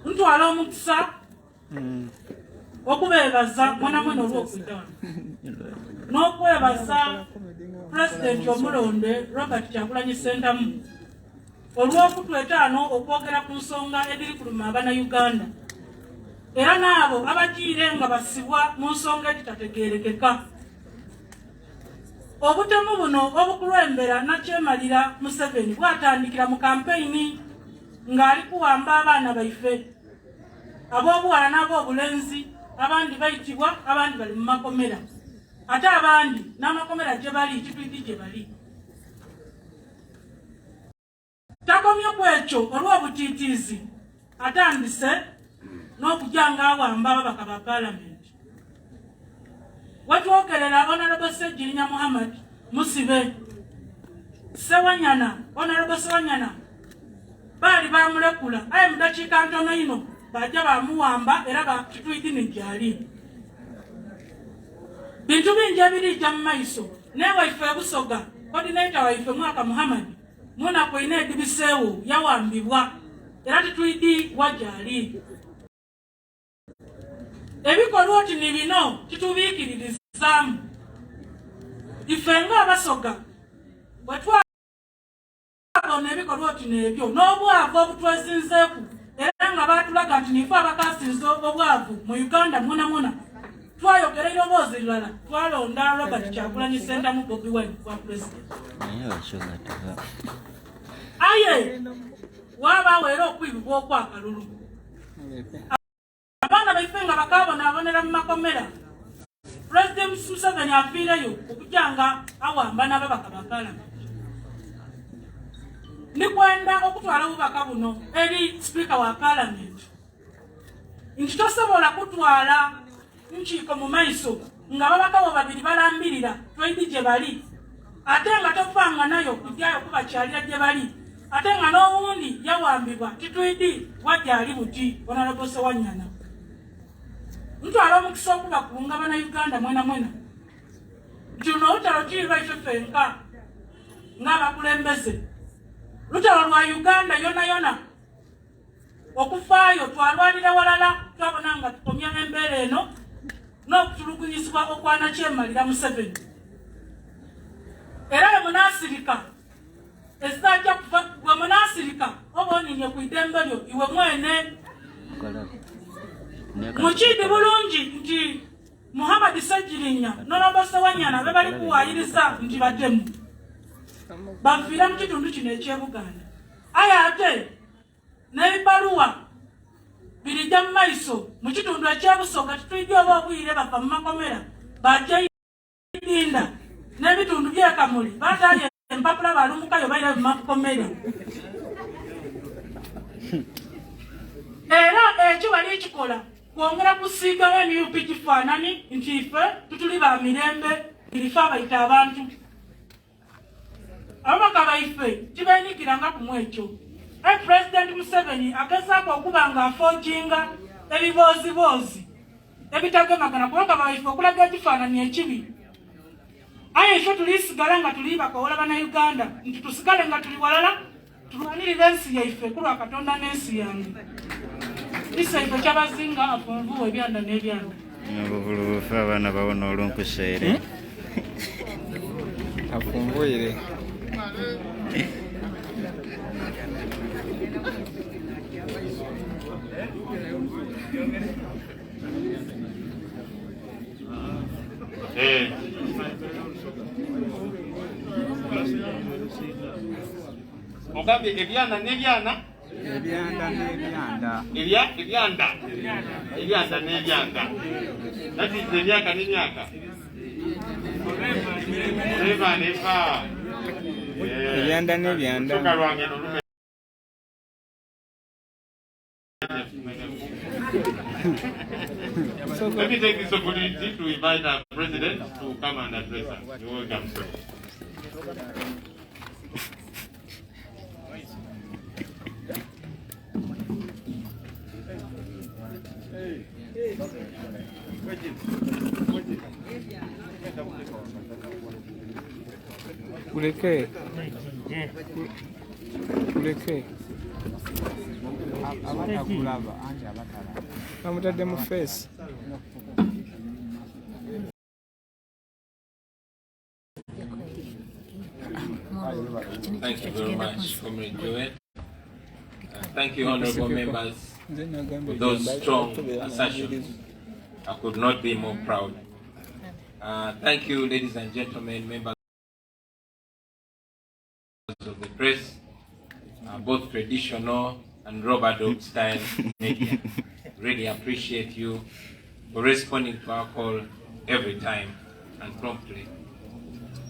Ntwala omukisa okubeebaza mwana mwene olw'okuddawa n'okwebaza Pulezidenti omulonde Robert Kyagulanyi Ssentamu olw'okutwetaano okwogera ku nsonga ediri kuluma Abanayuganda era n'abo abagiire nga basibwa mu nsonga ezitategeerekeka. Obutemu buno obukulembera Nakyemalira Museveni bwatandikira mu kampeyini ng'ali kuwamba abaana baife ab'obuwala n'ab'obulenzi, abandi bayitibwa, abandi bali mu makomera, ate abandi n'amakomera gye bali kitwidi gye bali. Takomye ku ekyo olw'obutiitiizi atandise n'okujja ng'awamba ababaka ba Paalamenti. Wetwogerera Honorable Ssegirinya Muhammad Musibe Ssewanyana, Honorable Ssewanyana baali bamulekula aye mu dakiika ntono ino bajja bamuwamba era kitwidi ne gyali. Bintu bingi ebirijja mu maiso naye waife Busoga coordinator waife Mwaka Muhammad Munaku ina edibiseewo yawambibwa era titwidi wagyali. Ebikolwa oti ni bino kitubiikiririzaamu. Ife ng'Abasoga bwe twabona ebikolwa oti n'ebyo n'obwavu obutwezinzeeku era nga baatulaga nti nife abakasinze obwavu mu Uganda mwona twayogera eiroboozi lirala twalonda Robert Kyagulanyi Ssentamu Bobi Wine kwa Pulezidenti. Aye waabaawo era okwibibwa okwakalulu. Abaana baife nga bakabonaabonera mu makomera. Pulezidenti Museveni afiireyo okujja nga awamba n'ababaka ba Paalamenti. Ndikwenda okutwala obubaka buno eri Sipiika wa Paalamenti nti tosobola kutwala nkiiko mu maiso nga babaka bo babiri balambirira twidi gye bali ate nga tofanga nayo kujjayo kubakyalira gye bali ate nga n'owundi yawambibwa titwidi wagyali buti Honorable Ssewanyana. Ntwala omukisa okubakunga Abanayuganda mwena nti luno olutalo tiri lwaife ffenka ng'abakulembeze. Lutalo lwa Uganda yona okufaayo twalwanira walala twabona nga tukomya embeera eno n'okutulugunyizibwa okwa Nakyemalira Museveni. Era bwe munaasirika ezajja kuva bwe munaasirika oba oninnye ku idembe lyo iwe mwene. Mukiidi bulungi nti Muhammad Ssegirinya n'Honorable Ssewanyana be bali kuwaayiriza nti batemu bafiira mu kitundu kino eky'Ebuganda. Aye ate n'ebibaluwa birijja mu maiso mu kitundu eky'Ebusoga titwijja oba obwire bava mu makomera bajja Idinda n'ebitundu by'Ekamuli baataalye empapula balumukayo baire mu makomera. Era ekyo bali kikola kwongera kusiigawo NUP kifaanani nti ife tutuli ba mirembe irife abayita abantu. ababaka baife kibeenyigiranga ku mwekyo. President Museveni agezaako okuba ng'afookinga ebiboozi ebitagemagana kubanga baife okulaga ekifaananyi ekibi. Aye ffe tulisigala nga tuli bakoola bannayuganda nti tusigale nga tuli walala tulwanirira ensi yaife ku lwa Katonda n'ensi yange. Isa ife kyabazinga afunvuwa ebyanda n'ebyanda. Obuvulubufu abaana bawona olw'onkuseere. Afunvuyire. Ogambye ebyanda n'ebyanda? Ebyanda n'ebyanda. That is emyaka n'emyaka. Ebyanda n'ebyanda. Soka lwange nolume. Let me take this opportunity to invite our president to come and address us. You're welcome, sir. Kuleke. Abatakulaba anje abatala. Bamutadde mu face. Thank you very much, Comrade Joel. Thank you, honorable members, for those strong assertions. I could not be more proud. Thank you, ladies and gentlemen, members of the press, both traditional and Robert Dog style media. Really appreciate you for responding to our call every time and promptly.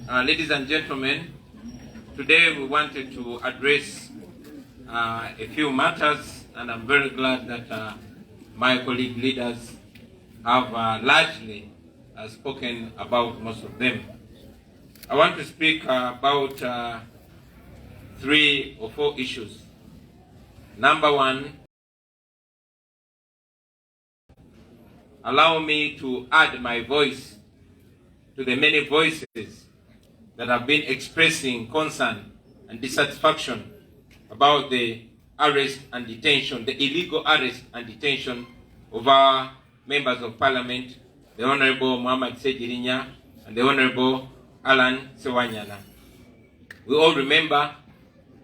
Ladies and gentlemen, today we wanted to address a few matters, and I'm very glad that my colleague leaders have largely spoken about most of them. I want to speak about 3 or 4 issues. Number one, allow me to add my voice to the many voices that have been expressing concern and dissatisfaction about the arrest and detention, the illegal arrest and detention of our members of parliament, the Honorable Muhammad Sejirinya and the Honorable Alan Sewanyana. We all remember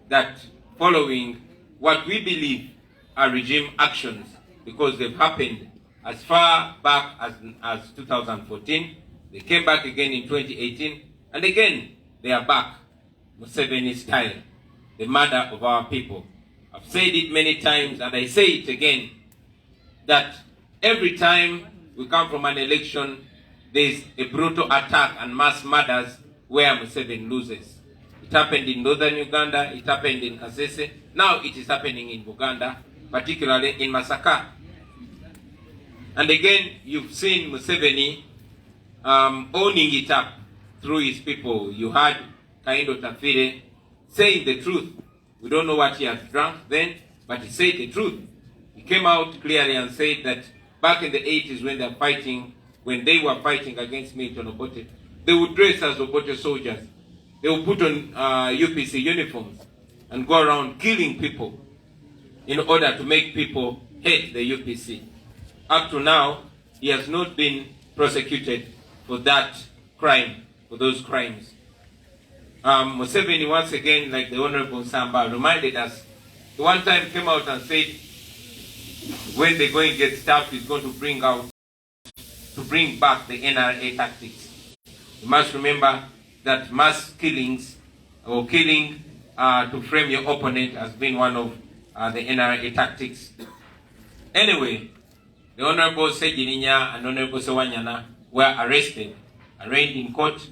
that following what we believe are regime actions, because they've happened as far back as 2014, they came back again in 2018, and again they are back, Museveni style, the murder of our people. I've said it many times and I say it again, that every time we come from an election, there's a brutal attack and mass murders where Museveni loses. It happened in northern Uganda, it happened in Kasese, now it is happening in Uganda, particularly in Masaka. And again, you've seen Museveni owning it up through his people. You heard Kaindo Tafire saying the truth. We don't know what he has drunk then, but he said the truth. He came out clearly and said that back in the 80s when they were fighting against Milton Obote, they would dress as Obote soldiers. They would put on UPC uniforms and go around killing people in order to make people hate the UPC. Up to now, he has not been prosecuted for that crime, for those crimes. Museveni, once again, like the Honorable Samba, reminded us, the one time came out and said, when they're going to get stuff, he's going to bring back the NRA tactics. You must remember that mass killings, or killing to frame your opponent, has been one of the NRA tactics. Anyway, the Honorable Sejirinya and Honorable Sewanyana were arrested, arraigned in court,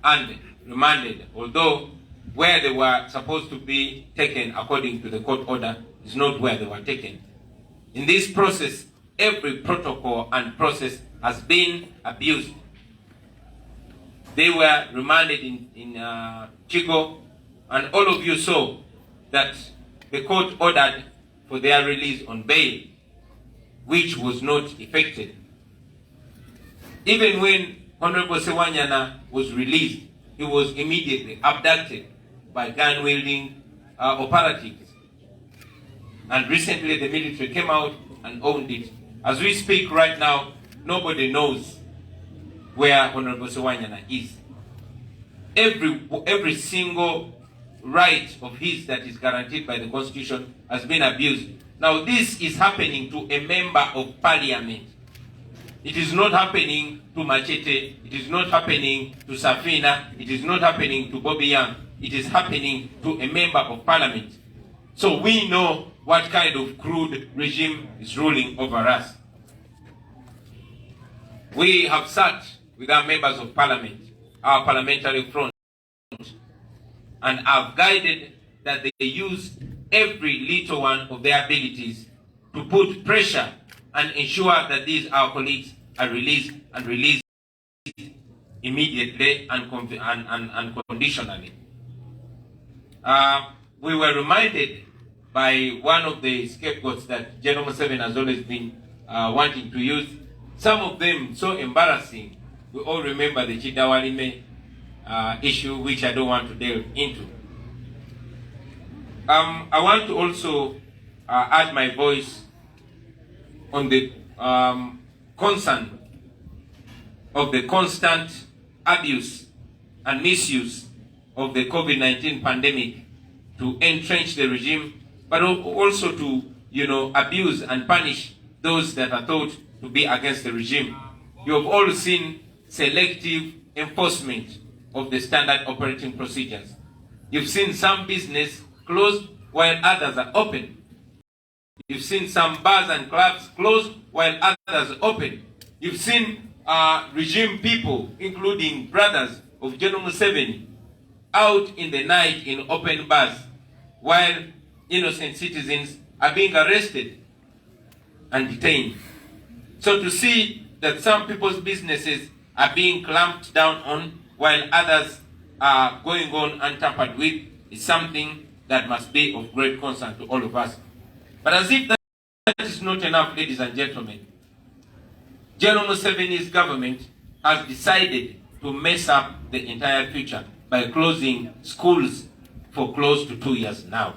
and remanded, although where they were supposed to be taken according to the court order is not where they were taken. In this process, every protocol and process has been abused. They were remanded in Chigo, and all of you saw that the court ordered for their release on bail, which was not effected. Even when Honorable Sewanyana was released, he was immediately abducted by gun-wielding operatives. And recently the military came out and owned it. As we speak right now, nobody knows where Honorable Sewanyana is. Every single right of his that is guaranteed by the Constitution has been abused. Now this is happening to a member of parliament. It is not happening to Machete, it is not happening to Safina, it is not happening to Bobby Young, it is happening to a member of parliament. So we know what kind of crude regime is ruling over us. We have sat with our members of parliament, our parliamentary front, and have guided that they use every little one of their abilities to put pressure and ensure that these our colleagues are released immediately and unconditionally. We were reminded by one of the scapegoats that General Museveni has always been wanting to use. Some of them so embarrassing. We all remember the Chidawalime issue, which I don't want to delve into. I want to also add my voice on the concern of the constant abuse and misuse of the COVID-19 pandemic to entrench the regime, but also to, abuse and punish those that are thought to be against the regime. You have all seen selective enforcement of the standard operating procedures. You've seen some business closed while others are open. You've seen some bars and clubs closed while others are open. You've seen regime people, including brothers of General Museveni, out in the night in open bars, while innocent citizens are being arrested and detained. So to see that some people's businesses are being clamped down on while others are going on untampered with is something that must be of great concern to all of us. But as if that is not enough, ladies and gentlemen, General Museveni's government has decided to mess up the entire future by closing schools for close to 2 years now.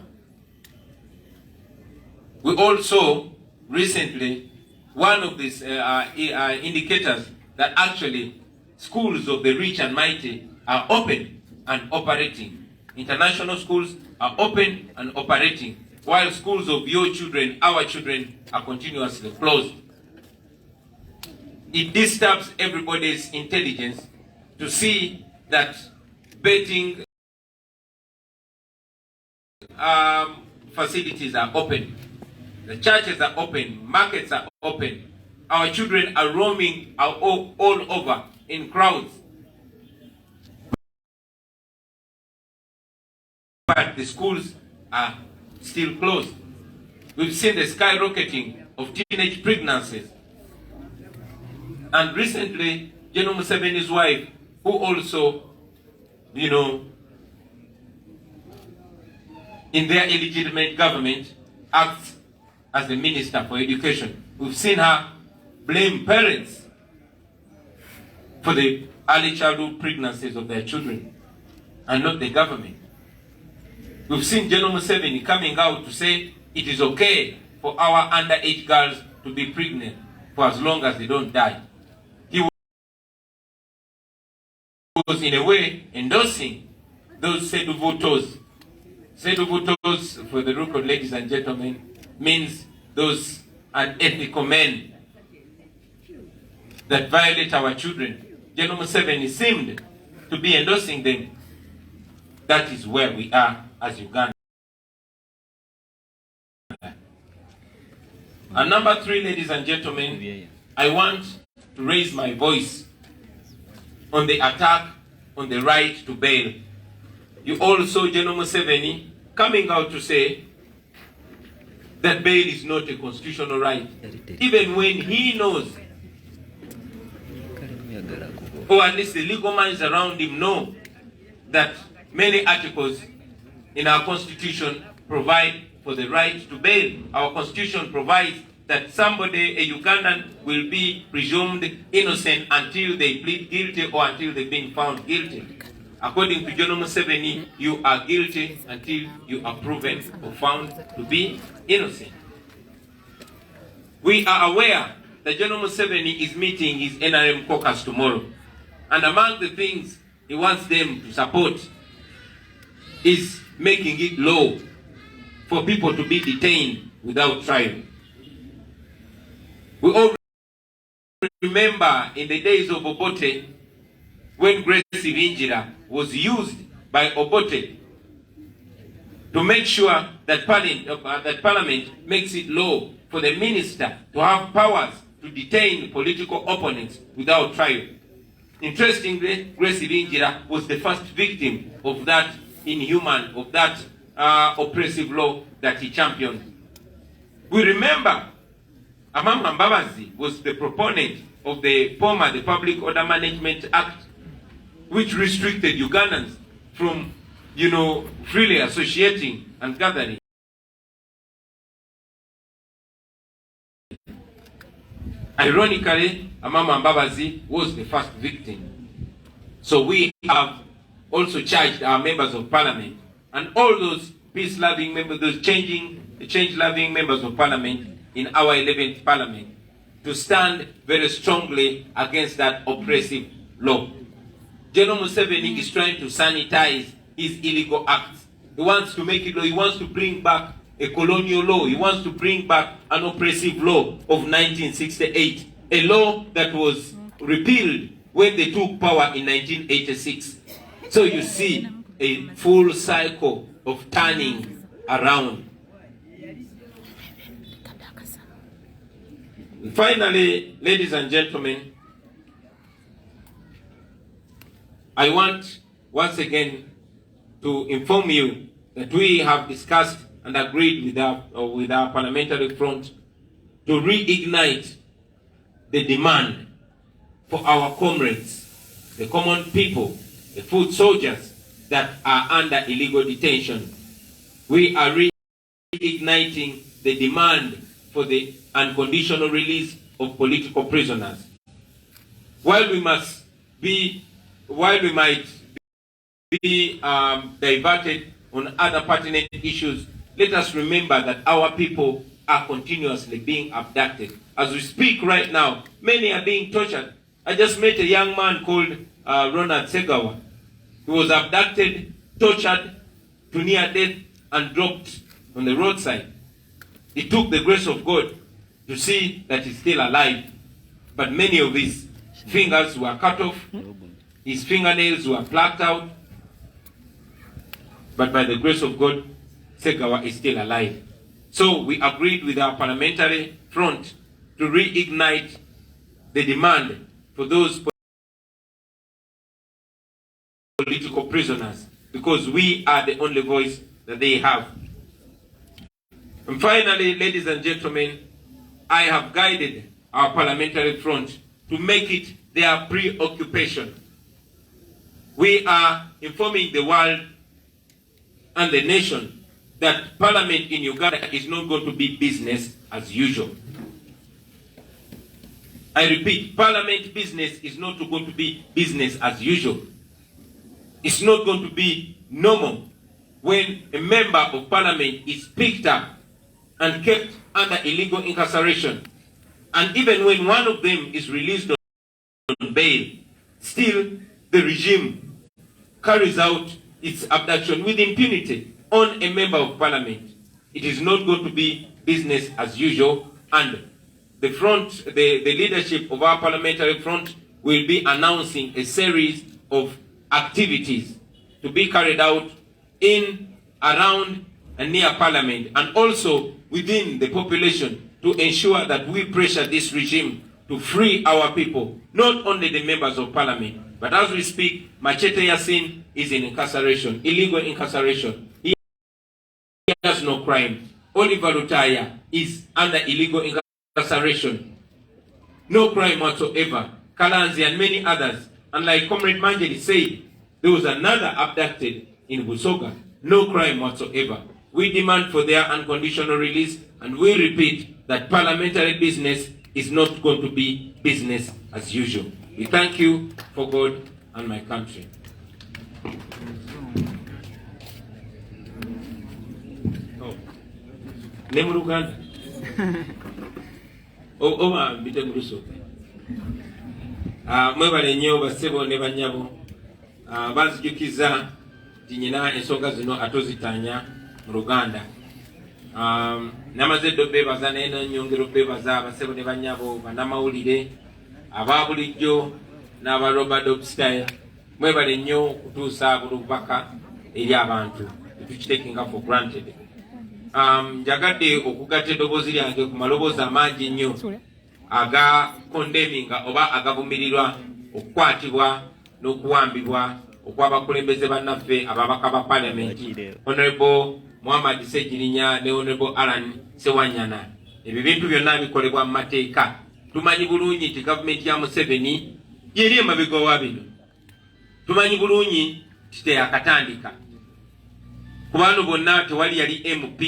We also recently, one of these indicators that actually schools of the rich and mighty are open and operating. International schools are open and operating, while schools of your children, our children, are continuously closed. It disturbs everybody's intelligence to see that betting facilities are open, the churches are open, markets are open, our children are roaming all over in crowds. But the schools are still closed. We've seen the skyrocketing of teenage pregnancies. And recently, General Museveni's wife, who also, in their illegitimate government, acts as the Minister for Education. We've seen her blame parents for the early childhood pregnancies of their children, and not the government. We've seen General Museveni coming out to say it is okay for our underage girls to be pregnant for as long as they don't die. He was in a way endorsing those seduvotos. Seduvotos, for the record, ladies and gentlemen, means those unethical men that violate our children. General Museveni seemed to be endorsing them. That is where we are as Uganda. And number 3, ladies and gentlemen, I want to raise my voice on the attack on the right to bail. You all saw General Museveni coming out to say that bail is not a constitutional right, even when he knows, or at least the legal minds around him know, that many articles in our constitution provide for the right to bail. Our constitution provides that somebody, a Ugandan, will be presumed innocent until they plead guilty or until they've been found guilty. According to General Museveni, you are guilty until you are proven or found to be innocent. We are aware that General Museveni is meeting his NRM caucus tomorrow. And among the things he wants them to support is making it law for people to be detained without trial. We all remember in the days of Obote, when Grace Ivinjira was used by Obote to make sure that Parliament makes it law for the minister to have powers to detain political opponents without trial. Interestingly, Grace Ivinjira was the first victim of that inhuman, of that oppressive law that he championed. We remember Amama Mbabazi was the proponent of the POMA, the Public Order Management Act, which restricted Ugandans from, freely associating and gathering. Ironically, Amama Mbabazi was the first victim. So we have also charged our members of parliament and all those peace-loving members, those change-loving members of parliament in our 11th parliament to stand very strongly against that oppressive law. General Museveni is trying to sanitize his illegal acts. He wants to make it law. He wants to bring back a colonial law. He wants to bring back an oppressive law of 1968, a law that was repealed when they took power in 1986. So you see a full cycle of turning around. And finally, ladies and gentlemen, I want once again to inform you that we have discussed and agreed with our parliamentary front to reignite the demand for our comrades, the common people, the foot soldiers that are under illegal detention. We are reigniting the demand for the unconditional release of political prisoners. While we might be diverted on other pertinent issues, let us remember that our people are continuously being abducted. As we speak right now, many are being tortured. I just met a young man called Ronald Segawa. He was abducted, tortured to near death, and dropped on the roadside. It took the grace of God to see that he's still alive. But many of his fingers were cut off, his fingernails were plucked out. But by the grace of God, Segawa is still alive. So we agreed with our parliamentary front to reignite the demand for those political prisoners, because we are the only voice that they have. And finally, ladies and gentlemen, I have guided our parliamentary front to make it their preoccupation. We are informing the world and the nation that Parliament in Uganda is not going to be business as usual. I repeat, Parliament business is not going to be business as usual. It's not going to be normal when a member of Parliament is picked up and kept under illegal incarceration. And even when one of them is released on bail, still the regime carries out its abduction with impunity on a member of Parliament. It is not going to be business as usual, and the front, the leadership of our parliamentary front will be announcing a series of activities to be carried out in, around, and near Parliament, and also within the population, to ensure that we pressure this regime to free our people, not only the members of Parliament, but as we speak, Machete Yassin is in incarceration, illegal incarceration. He has no crime. Oliver Lutaya is under illegal incarceration. No crime whatsoever. Kalanzi and many others. And like Comrade Manjeli said, there was another abducted in Busoga. no crime whatsoever. We demand for their unconditional release, and we repeat that parliamentary business is not going to be business as usual. We thank you for God and my country. Name Uganda. Mbite mu Lusooka. Mwebale nnyo bassebo ne bannyabo. Banzijukiza nti nyina ensonga zino atozitanya mu Luganda. Namaze ddo beebaza naye nnyongera beebaza abassebo ne bannyabo bannamawulire aba bulijjo n'aba Robert Obstyle. Mwebale nnyo okutuusa bulubaka eri abantu. Tukitekinga for granted. Njagadde okugatta eddoboozi lyange ku maloboozi amangi nnyo aga condemninga oba agavumirirwa okukwatibwa n'okuwambibwa okw'abakulembeze bannaffe ababaka ba parliamenti Honorable Muhammad Ssegirinya ne Honorable Alan Sewanyana. Ebyo bintu byonna bikolebwa mu mateeka. Tumanyi bulungi nti gavumenti ya Museveni yeri emabega wa bino. Tumanyi bulungi nti teyakatandika. Ku bantu bonna tewali yali MP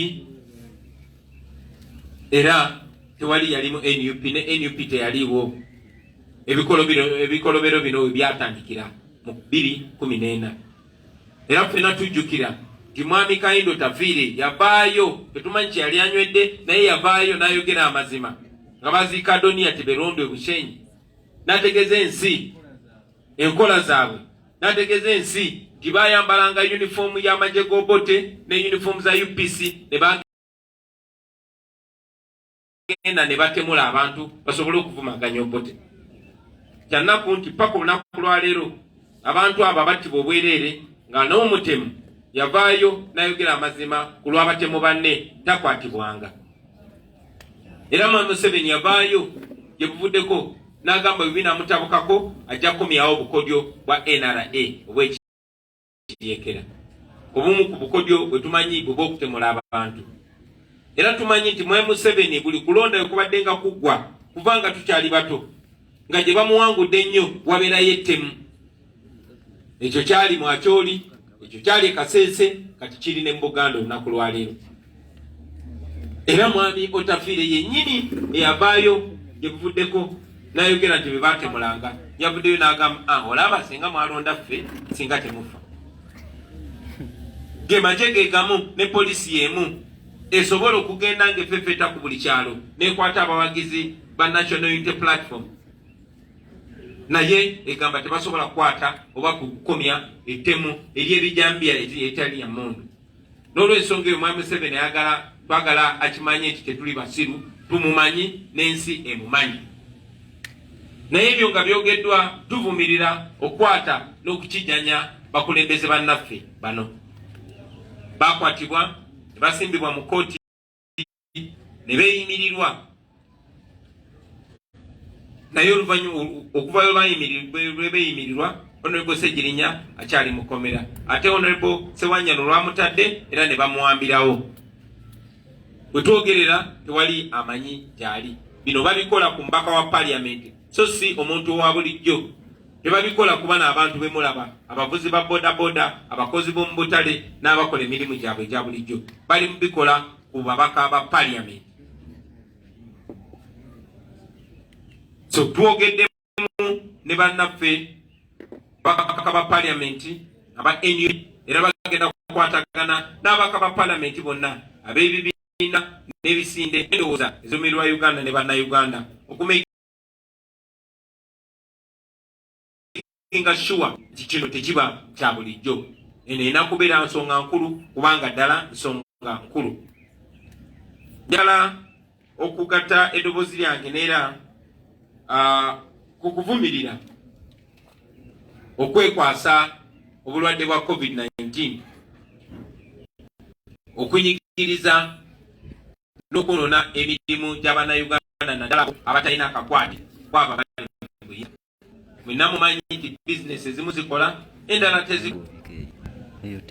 era tewali yali mu NUP ne NUP teyaliwo. Ebikolobero bino byatandikira mu 2014. Era ffenna tujjukira nti Mwami Kayindo Tafiire yavaayo, tetumanyi kye yali anywedde naye yavaayo n'ayogera amazima nga baziika Adoniya Teberondwe Bushenyi, n'ategeeza ensi enkola zaabwe, n'ategeeza ensi nti baayambalanga yunifoomu y'amagye g'Obote ne yunifoomu za UPC ne bagenda ne batemula abantu basobole okuvumaganya Obote. Kyannaku nti paka olunaku lwa leero abantu abo battibwa obwereere nga n'omutemu yavaayo n'ayogera amazima ku lw'abatemu banne takwatibwanga. Era Mwami Museveni yavaayo gye buvuddeko n'agamba bwe binaamutabukako ajja kukomyawo obukodyo bwa NRA obw'ekiryekera. Obumu ku bukodyo bwe tumanyi bwe bw'okutemula abantu. Era tumanyi nti Mwami Museveni buli kulonda kubadde nga kuggwa kuva nga tukyali bato nga gye bamuwangudde ennyo wabeerayo ettemu. Ekyo kyali Mwakyoli, ekyo kyali e Kasese, kati kiri ne mu Buganda olunaku lwa leero. Era Mwami Otafiire yennyini eyavaayo gye buvuddeko n'ayogera nti bwe baatemulanga yavuddeyo n'agamba olaba singa mwalonda ffe singa temufa. Ge magye ge gamu ne poliisi y'emu esobola okugenda ng'effeffeta ku buli kyalo n'ekwata abawagizi ba National Unity Platform, naye egamba tebasobola kukwata oba kukomya ettemu ery'ebijambiya etali ya mmundu. N'olw'ensonga eyo Mwami Museveni twagala akimanye nti tetuli basiru, tumumanyi n'ensi emumanyi. Naye ebyo nga byogeddwa tuvumirira okukwata n'okukijjanya bakulembeze bannaffe bano. Bakwatibwa ne basimbibwa mu kkooti ne beeyimirirwa. Naye okuvayo lwe beeyimirirwa Honorable Ssegirinya akyali mu kkomera. Ate Honorable Sewanyana olwamutadde era ne bamuwambirawo. Bwe twogerera tewali amanyi gyali. Bino babikola ku mbaka wa parliament so si omuntu owa bulijjo. Tebabikola kuba n'abantu bemulaba, abavuzi ba bodaboda, abakozi b'omu butale n'abakola emirimu gyabwe egya bulijjo. Bali mu bikola ku babaka ba parliament. So twogeddemu ne bannaffe babaka ba parliament aba NUP era bagenda kukwatagana n'ababaka ba parliament bonna ab'ebibiina n'ebisinde endowooza ez'omumirwa Uganda ne bannayuganda okumakinga sure nti kino tekiba kya bulijjo. Eno erina kubeera nsonga nkulu kubanga ddala nsonga nkulu. Njagala okugatta eddoboozi lyange neera ku kuvumirira okwekwasa obulwadde bwa COVID-19, okunyigiriza n'okunona emirimu gy'Abannayuganda naddala abatalina akakwate kwaba bali mwenna mumanyi nti bizinesi ezimu zikola endala tezikola.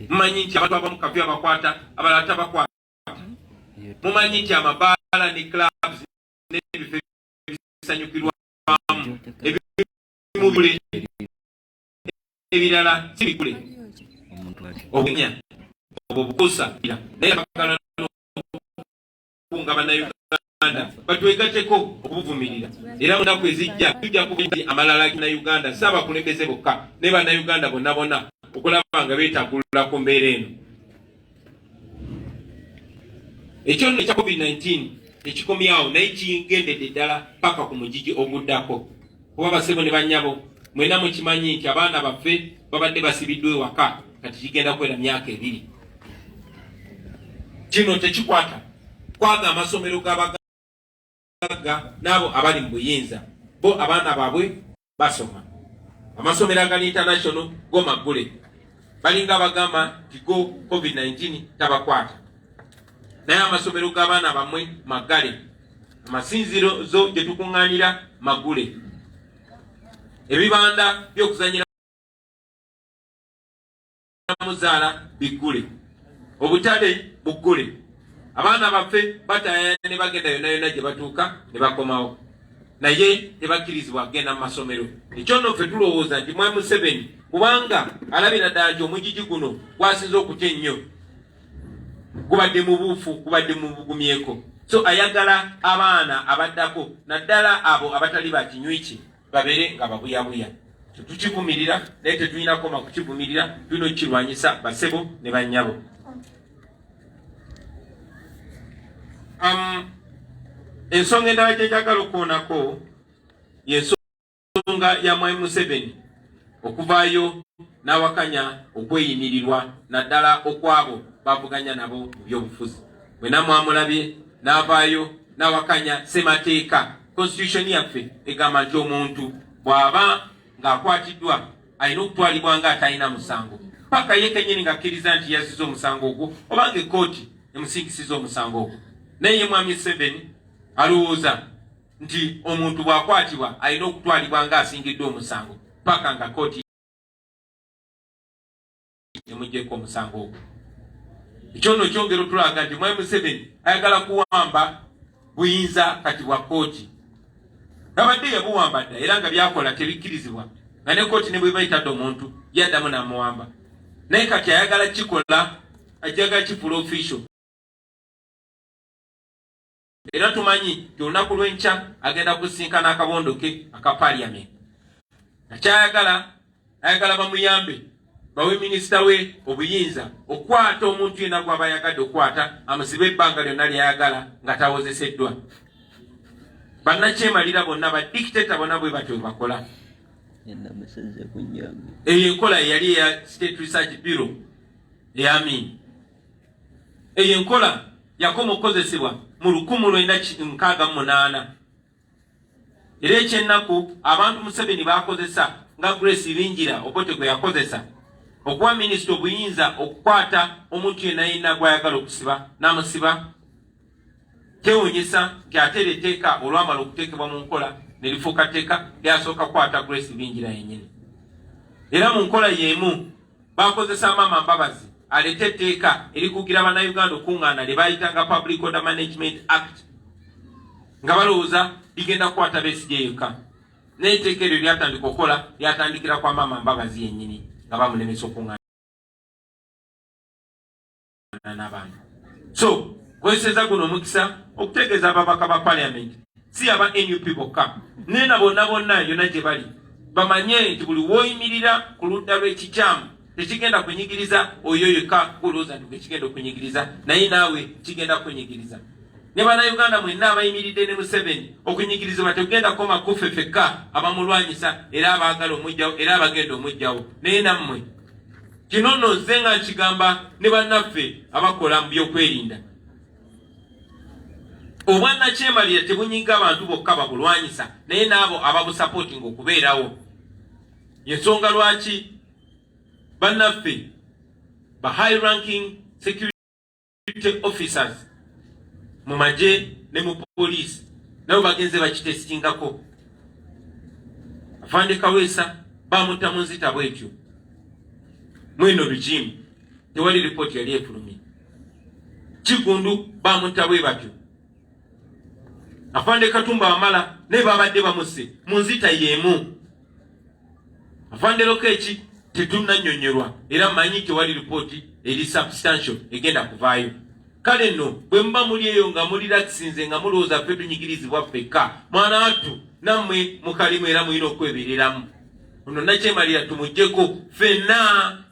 Mumanyi nti abantu abamu kafyu abakwata abalala tabakwata. Mumanyi nti amabaala ne clubs n'ebifo ebisanyukirwamu ebimu bule ebirala si bikule. Obunya obukusa naye bakala kunga bannayuganda batwegateko okubuvumirira era mu nnaku ezijja tujja kubenzi amalala na Uganda saabakulembeze bokka ne bannayuganda bonna bonna okulaba nga beetagulula ku mbeera eno. Ekyono ekya COVID-19 tekikomyawo naye kigendedde ddala paka ku mugigi oguddako kuba basebo ne bannyabo mwena mukimanyi nti abaana baffe babadde basibiddwa ewaka kati kigenda kwera myaka 2. Kino tekikwata kwaga amasomero g'abagagga n'abo abali mu buyinza bo abaana baabwe basoma. Amasomero agali international go magule balinga bagamba nti go COVID-19 tabakwata naye amasomero g'abaana bamwe magale amasinziro zo gye tukuŋŋaanira magule ebibanda by'okuzanyira muzaala bigule obutale bugule abaana baffe bataya ne bagenda yonna yonna gye batuuka ne bakomawo naye tebakkirizibwa kugenda mu masomero. Ekyo nno ffe tulowooza nti Mwami Museveni kubanga alabira ddala nti omugigi guno gwasinze okutya ennyo gubadde mu buufu gubadde mu bugumyeko so ayagala abaana abaddako naddala abo abatali bakinywiki babeere nga babuyabuya. Tukivumirira naye tetulina koma kukivumirira tulina okukirwanyisa basebo ne bannyabo. Ensonga endala gye njagala okuwonako y'ensonga ya Mwami Museveni okuvaayo n'awakanya okweyimirirwa naddala okwabo bavuganya nabo mu byobufuzi. Bwena mwamulabye n'avaayo n'awakanya ssemateeka constitution yaffe egamba nti omuntu bw'aba ng'akwatiddwa alina okutwalibwa ng'atalina musango paka ye kennyini ng'akkiriza nti yaziza omusango ogwo oba ng'ekkooti emusinkisiza omusango ogwo. Naye Mwami Museveni alowooza nti omuntu bw'akwatibwa alina okutwalibwa ng'asingiddwa omusango paka nga kkooti emuggyeko omusango ogwo. Ekyo nno kyongera otulaga nti Mwami Museveni ayagala kuwamba buyinza kati bwa kkooti. Abadde yabuwamba dda era nga byakola tebikkirizibwa nga ne kkooti ne bwe bayitadde omuntu yaddamu n'amuwamba naye kati ayagala kikola ajagala kifula official. Era tumanyi nti olunaku lw'enkya agenda kusinkana akabondo ke aka parliament. Akyayagala ayagala bamuyambe bawe minisita we obuyinza okwata omuntu yenna gw'aba ayagadde okwata amusibe ebbanga lyonna lyayagala nga tawozeseddwa. Bannakyemalira bonna badikiteta bonna bwe batyo bakola. Eyo enkola yali eya State Research Bureau ey'Amin. Eyo enkola yakoma okukozesebwa mu 1968 era ekyennaku abantu Museveni bakozesa nga Grace Bingira Obote gwe yakozesa okuwa minisita obuyinza okukwata omuntu yenna yenna gw'ayagala okusiba n'amusiba kyewuunyisa nti ate etteeka olwamala okuteekebwa mu nkola ne lifuuka tteeka lyasooka kukwata Grace Bingira yennyini. Era mu nkola y'emu bakozesa Maama Mbabazi alete etteeka erikugira bannayuganda okuŋŋaana lye baayitanga Public Order Management Act nga balowooza ligenda kukwata Besigye yekka. Naye etteeka eryo lyatandika okukola lyatandikira kwa Maama Mbabazi yennyini nga bamulemesa okuŋŋaana n'abantu. So kweseza guno omukisa okutegeeza ababaka ba parliament si aba NUP bokka nena bonna bonna yonna gye bali bamanye nti buli wooyimirira ku ludda lw'ekikyamu tekigenda kunyigiriza oyo yekka kulooza nti kigenda okunyigiriza naye naawe kigenda kunyigiriza. Ne bannayuganda mwenna abayimiridde ne Museveni okunyigirizibwa tegenda koma kuffe ffekka abamulwanyisa era abaagala omujjawo era abagenda omujjawo naye nammwe. Kino nno nze nga nkigamba ne bannaffe abakola mu byokwerinda. Obwannakyemalira tebunyiga abantu bokka babulwanyisa naye n'abo ababusapootinga okubeerawo. Yensonga lwaki bannaffe ba high ranking security officers mu magye ne mu poliisi nabo bagenze bakitesitingako. Afande Kaweesa bamutta mu nzita bwetyo mweno regime tewali ripooti yali efulumye. Kigundu bamutta bwe batyo. Afande Katumba Wamala ne babadde bamuse mu nzita y'emu. Afande Lokeki tetunnannyonnyolwa era manyi tewali ripooti eri substantial egenda kuvaayo. Kale nno bwe muba muli eyo nga mulirakisinze nga mulowooza ffe tunyigirizibwa ffekka, mwana wattu nammwe mukalimu era mulina okwebereramu. Ono Nakyemalira tumuggyeko ffenna.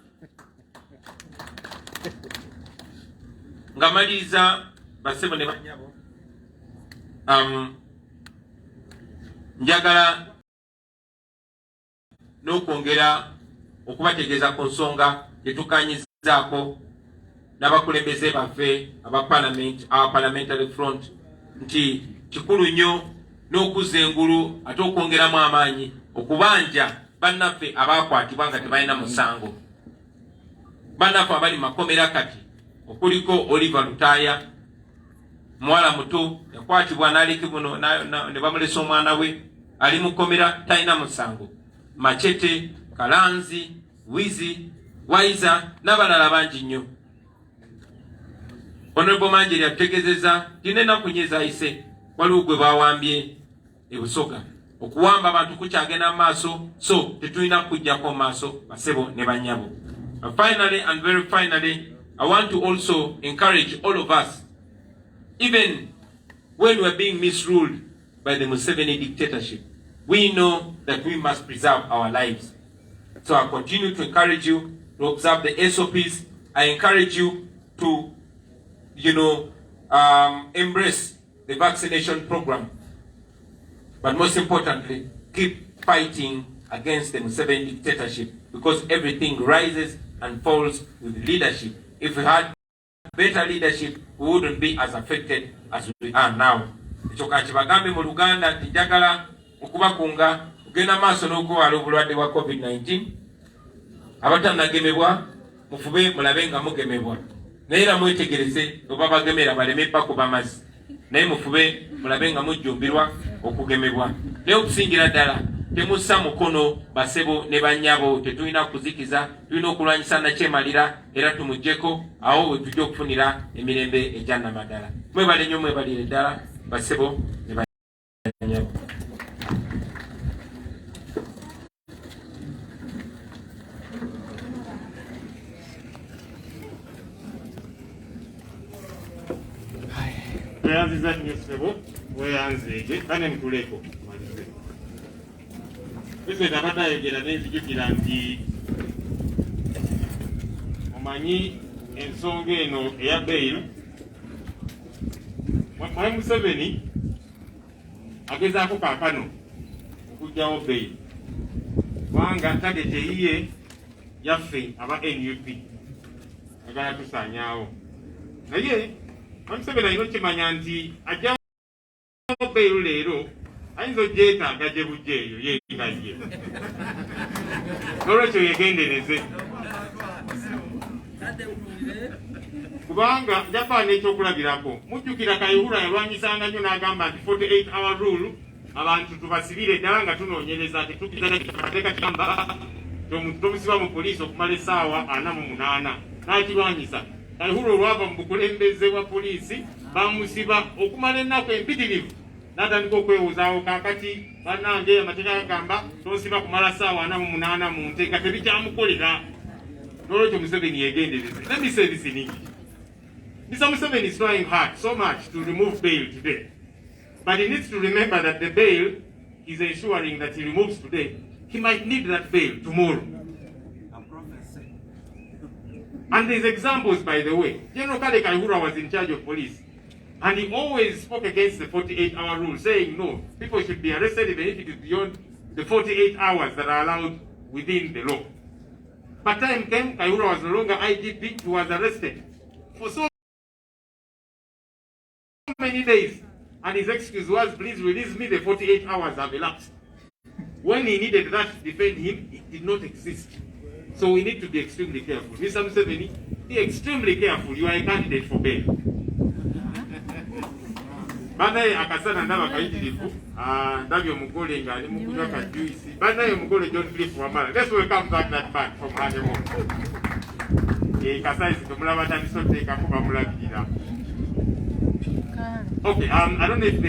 Nga maliriza basebo ne bannyabo, njagala n'okwongera okubategeeza ku nsonga gyetukanyizaako n'abakulembeze baffe aba parliamentary front nti kikulu nnyo n'okuzza engulu ate okwongeramu amaanyi okubanja bannaffe abaakwatibwa nga tebalina musango, bannaffe abali makomera kati okuliko Oliver Lutaya, muwala muto yakwatibwa n'alekibwa ne bamulesa omwana we ali mukomera talina musango, Machete, Kalanzi, Wizi, Waiza n'abalala bangi nnyo. Honorable Manjeri ategeezezza tina ennaku nnyo ezayise waliwo gwe baawambye e Busoga. Okuwamba abantu kukyagenda mu maaso, so tetulina kujjako mu maaso basebo ne bannyabo. Finally and very finally, I want to also encourage all of us, even when we are being misruled by the Museveni dictatorship, we know that we must preserve our lives. So I continue to encourage you to observe the SOPs. I encourage you to, embrace the vaccination program. But most importantly, keep fighting against the Museveni dictatorship, because everything rises and falls with leadership. If we had better leadership, we wouldn't be as affected as we are now. Echokachibagambe mu Luganda nti njagala okubakunga kugenda maaso n'okuwala obulwadde bwa COVID-19. Abatannagemebwa mufube mulabe nga mugemebwa. Naye era mwetegereze oba bagemera baleme bakuba amazzi. Naye mufube mulabe nga mujjumbirwa okugemebwa. Naye okusingira ddala temussa mukono basebo ne bannyabo, tetulina kuzikiza, tulina okulwanyisa Nakyemalira era tumuggyeko awo we tujja okufunira emirembe egya Namaddala. Mwebale nnyo, mwebalire ddala basebo ne bannyabo. Weyanziza nnyo ssebo, weyanzeege kane nkuleko malize. Pulezidenti abadde ayogera n'enzijukira nti omanyi ensonga eno eya bail, Mwai Museveni agezaako kaakano okuggyawo bail kubanga tageti eyiye yaffe aba NUP agala tusaanyaawo. Naye Mwai Museveni alina okimanya nti ajjawo bail leero ayinza ogyetaaga gye bujja eyo yenga ye. N'olwekyo yegendereze kubanga jafaana ekyokulabirako. Mujjukira Kayihura yalwanyisanga nnyo n'agamba nti 48-hour rule abantu tubasibire ddala nga tunoonyereza tetukizateeka kigamba tomusiba mu poliisi okumala essaawa 48 n'akirwanyisa. Kayihura olwava mu bukulembeze bwa poliisi bamusiba okumala ennaku empitirivu n'atandika okwewuzaawo kaakati bannange amateeka gagamba tosiba kumala ssaawa 48 mu nteeka tebikyamukolera. N'olwekyo Museveni yegendereze. Let me say this in English. Mr. Museveni is trying hard so much to remove bail today. But he needs to remember that the bail is ensuring that he removes today. He might need that bail tomorrow. And there's examples, by the way. General Kale Kayihura was in charge of police. And he always spoke against the 48-hour rule, saying, no, people should be arrested even if it is beyond the 48 hours that are allowed within the law. But time came, Kayihura was no longer IGP, he was arrested for so many days. And his excuse was, please release me, the 48 hours have elapsed. When he needed that to defend him, it did not exist. So we need to be extremely careful. Mr. Museveni, be extremely careful. You are a candidate for bail. Banaye akasana ndaba kayitirivu, ndabye omugole nga ali mu kunywa ka juice. Banaye omugole John Philip Wamala. Let's welcome back that man from Hademo. Kasaizi tumulaba tandise oteekako bamulabirira. Okay, I don't know if